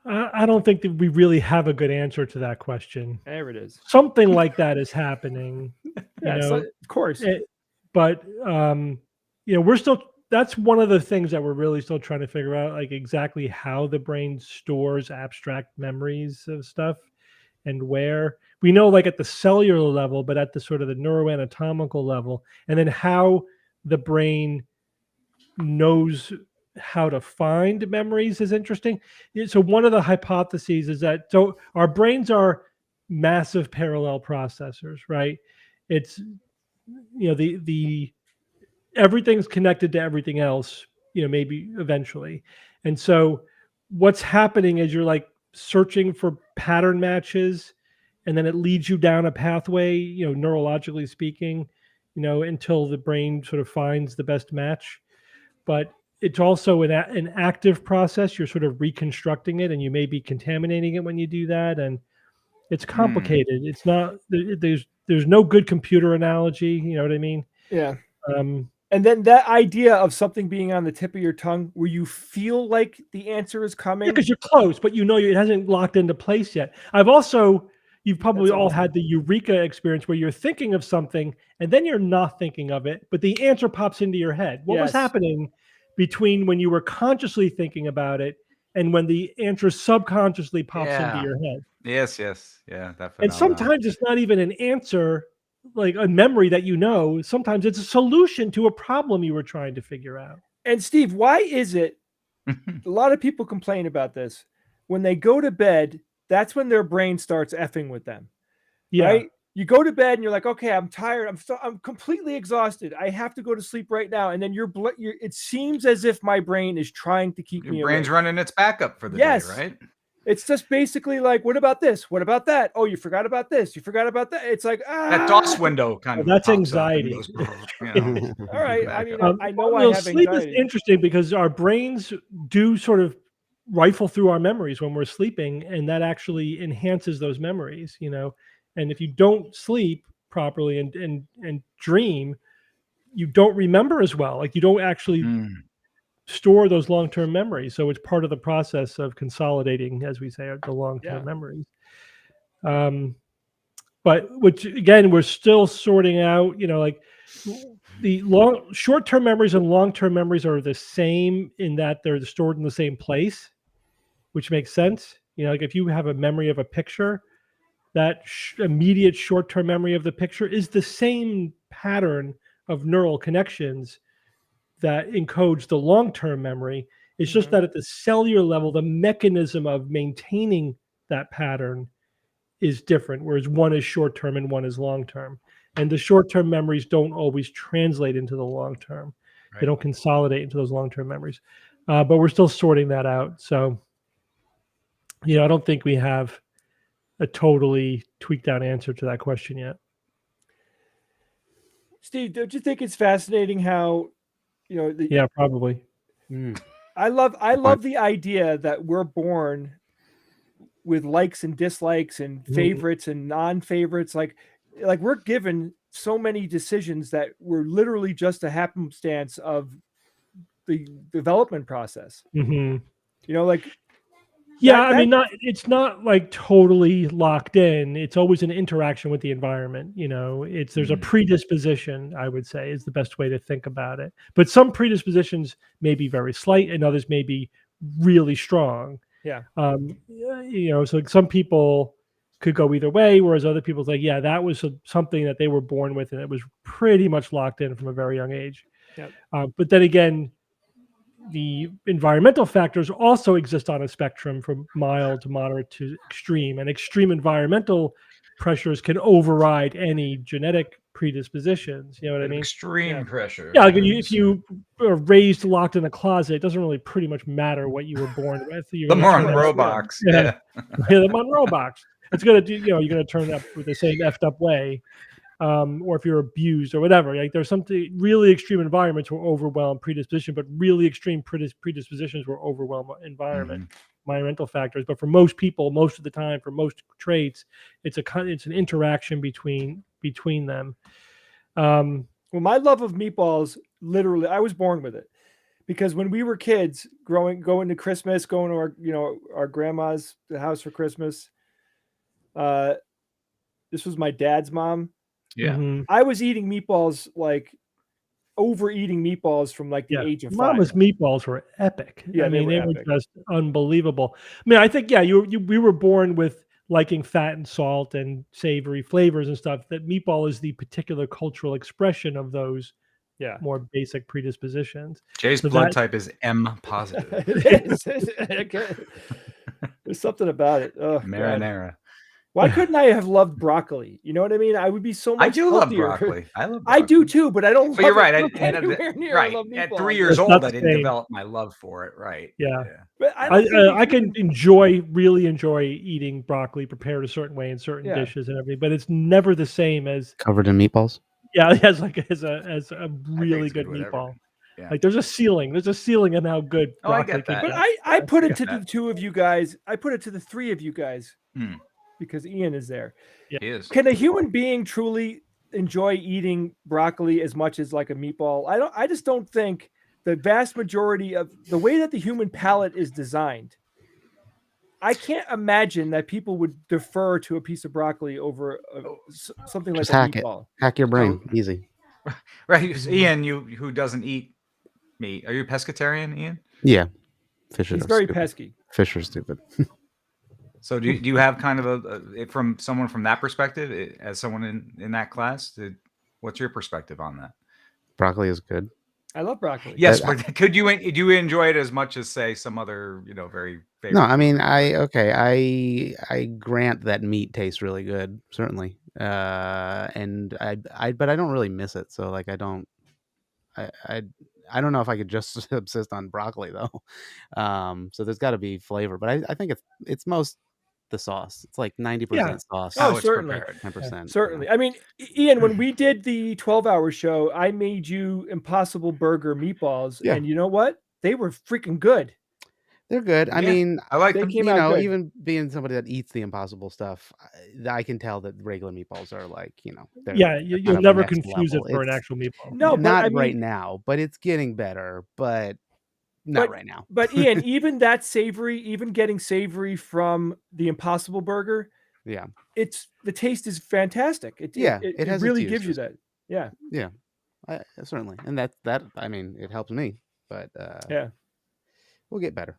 I don't think that we really have a good answer to that question. There it is. Something like that is happening. Of course. But we're still. That's one of the things that we're really still trying to figure out, like exactly how the brain stores abstract memories of stuff, and where. We know, like at the cellular level, but at the sort of the neuroanatomical level, and then how the brain knows how to find memories is interesting. So one of the hypotheses is that our brains are massive parallel processors, right? It's the everything's connected to everything else, maybe eventually. And so what's happening is you're like searching for pattern matches, and then it leads you down a pathway, neurologically speaking, until the brain sort of finds the best match. But it's also an active process. You're sort of reconstructing it, and you may be contaminating it when you do that. And it's complicated. It's not, there's no good computer analogy. You know what I mean? Yeah. And then that idea of something being on the tip of your tongue where you feel like the answer is coming. Yeah, because you're close, but it hasn't locked into place yet. You've probably all had the eureka experience where you're thinking of something and then you're not thinking of it, but the answer pops into your head. What was happening between when you were consciously thinking about it and when the answer subconsciously pops into your head? Yes. Yeah. And sometimes it's not even an answer, like a memory that sometimes it's a solution to a problem you were trying to figure out. And Steve, why is it a lot of people complain about this? When they go to bed, that's when their brain starts effing with them. Yeah. Right? You go to bed and you're like, okay, I'm tired. I'm completely exhausted. I have to go to sleep right now. And then it seems as if my brain is trying to keep me awake. Your brain's running its backup for the day, right? It's just basically like, what about this? What about that? Oh, you forgot about this. You forgot about that. It's like that DOS window kind of. That's anxiety. Goes, all right. I mean, I know I have sleep anxiety. is interesting because our brains do sort of rifle through our memories when we're sleeping, and that actually enhances those memories. And if you don't sleep properly and dream, you don't remember as well. Like you don't actually store those long-term memories. So it's part of the process of consolidating, as we say, the long-term memories. But which again, we're still sorting out, like the short-term memories and long-term memories are the same in that they're stored in the same place, which makes sense. Like if you have a memory of a picture, that immediate short-term memory of the picture is the same pattern of neural connections that encodes the long-term memory. It's just that at the cellular level, the mechanism of maintaining that pattern is different, whereas one is short-term and one is long-term. And the short-term memories don't always translate into the long-term. Right. They don't consolidate into those long-term memories. But we're still sorting that out. So, I don't think we have a totally tweaked out answer to that question yet. Steve, don't you think it's fascinating how, yeah, probably. I love the idea that we're born with likes and dislikes and favorites and non-favorites. Like we're given so many decisions that were literally just a happenstance of the development process. It's not like totally locked in. It's always an interaction with the environment. There's a predisposition, I would say, is the best way to think about it. But some predispositions may be very slight and others may be really strong. Yeah. So some people could go either way, whereas other people's like, yeah, that was something that they were born with and it was pretty much locked in from a very young age. Yep. But then again, the environmental factors also exist on a spectrum from mild to moderate to extreme, and extreme environmental pressures can override any genetic predispositions. You know what I mean? Extreme pressure. Yeah, like if you are raised locked in a closet, it doesn't really pretty much matter what you were born with. The Monroe box. Yeah, the Monroe box. It's gonna do. You're gonna turn up with the same effed up way. Or if you're abused or whatever, like there's something really extreme environments will overwhelm predisposition, but really extreme predispositions will overwhelm environmental factors. But for most people, most of the time, for most traits, it's an interaction between them. Well, my love of meatballs, literally, I was born with it because when we were kids, going to Christmas, going to our grandma's house for Christmas. This was my dad's mom. Yeah. I was eating meatballs, like overeating meatballs from like the age of 5. Mama's meatballs were epic. Yeah, they were just unbelievable. I mean, I think, we were born with liking fat and salt and savory flavors and stuff. That meatball is the particular cultural expression of those more basic predispositions. Jay's blood type is M positive. It is. There's something about it. Oh, marinara. God. Why couldn't I have loved broccoli? You know what I mean? I would be so much I do healthier. love broccoli. I love broccoli. I do too, but I don't. But you're right. I love At 3 years old, I didn't develop my love for it. Right. Yeah. But I can really enjoy eating broccoli prepared a certain way in certain dishes and everything, but it's never the same as covered in meatballs. Yeah, as a really good meatball. Yeah. Like there's a ceiling on how good broccoli I get that. But I put it to the two of you guys. I put it to the three of you guys. Because Ian is there. Yeah. He is. Can a human being truly enjoy eating broccoli as much as like a meatball. I just don't think the vast majority of the way that the human palate is designed, I can't imagine that people would defer to a piece of broccoli over something like Just a hack meatball. Hack your brain. Easy. Right. Ian, who doesn't eat meat. Are you a pescatarian, Ian? Yeah. Fish He's are very stupid. pesky. Fish are stupid. So do you have kind of from someone from that perspective, as someone in that class, what's your perspective on that? Broccoli is good. I love broccoli. Yes, but do you enjoy it as much as say some other, very favorite? No, I mean, I grant that meat tastes really good, certainly. And but I don't really miss it. So like, I don't know if I could just subsist on broccoli though. So there's got to be flavor, but I think it's most the sauce. It's like 90% sauce. Oh, certainly. 10%. Certainly. I mean, Ian, when we did the 12-hour show, I made you Impossible Burger meatballs, and you know what? They were freaking good. They're good. I mean, I like they them. came out good. Even being somebody that eats the Impossible stuff, I can tell that regular meatballs are like, you'll never confuse it for an actual meatball. No, not right now, but it's getting better, but not right now. But Ian, even that savory, even getting savory from the Impossible Burger, the taste is fantastic. It really gives you that. Yeah. Yeah. Certainly. And that I mean, it helps me, but we'll get better.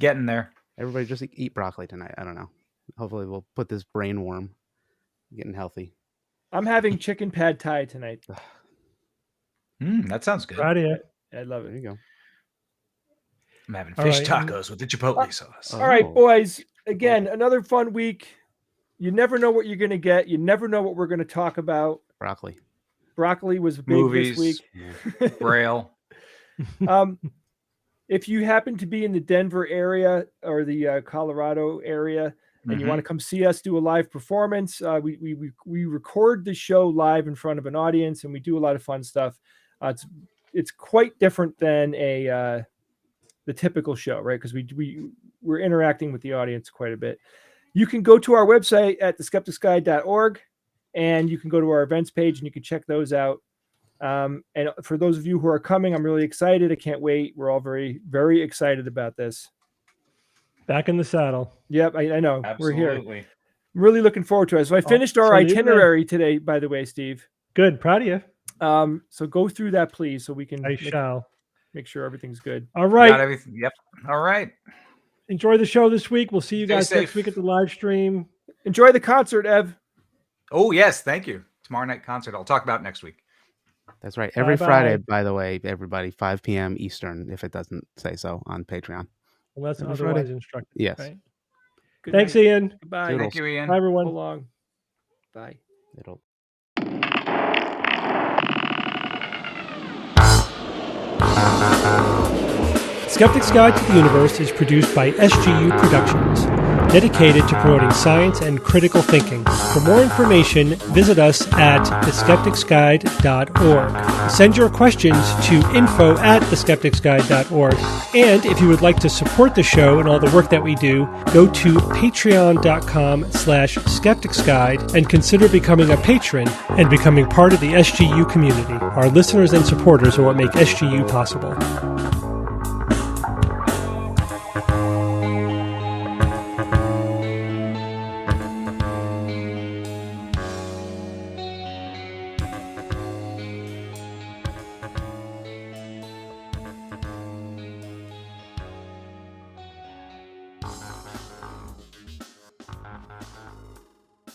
Getting there. Everybody just eat broccoli tonight. I don't know. Hopefully we'll put this brain worm getting healthy. I'm having chicken pad thai tonight. That sounds good. I love it. There you go. I'm having fish tacos with the chipotle sauce. All right, boys. Again, another fun week. You never know what you're going to get. You never know what we're going to talk about. Broccoli was big Movies, this week. Braille. If you happen to be in the Denver area or the Colorado area and you want to come see us do a live performance, we record the show live in front of an audience, and we do a lot of fun stuff. It's quite different than the typical show, right? Because we're interacting with the audience quite a bit. You can go to our website at theskepticsguide.org, and you can go to our events page and you can check those out. And for those of you who are coming, I'm really excited. I can't wait. We're all very, very excited about this. Back in the saddle. Yep, I know. Absolutely. We're here. I'm really looking forward to it. So I finished our itinerary today, by the way, Steve. Good. Proud of you. So go through that, please, so we can make sure everything's good. All right. Got everything. Yep. All right. Enjoy the show this week. We'll see you guys next week at the live stream. Enjoy the concert, Ev. Oh, yes. Thank you. Tomorrow night concert. I'll talk about next week. That's right. Every Friday, by the way, everybody, 5 p.m. Eastern, if it doesn't say so on Patreon. Unless otherwise instructed. Yes. Right? Thanks, night. Ian. Goodbye. Thank you, Ian. Bye, everyone. So long. Bye. Skeptic's Guide to the Universe is produced by SGU Productions, dedicated to promoting science and critical thinking. For more information, visit us at theskepticsguide.org. Send your questions to info@theskepticsguide.org. And if you would like to support the show and all the work that we do, go to patreon.com/skepticsguide and consider becoming a patron and becoming part of the SGU community. Our listeners and supporters are what make SGU possible.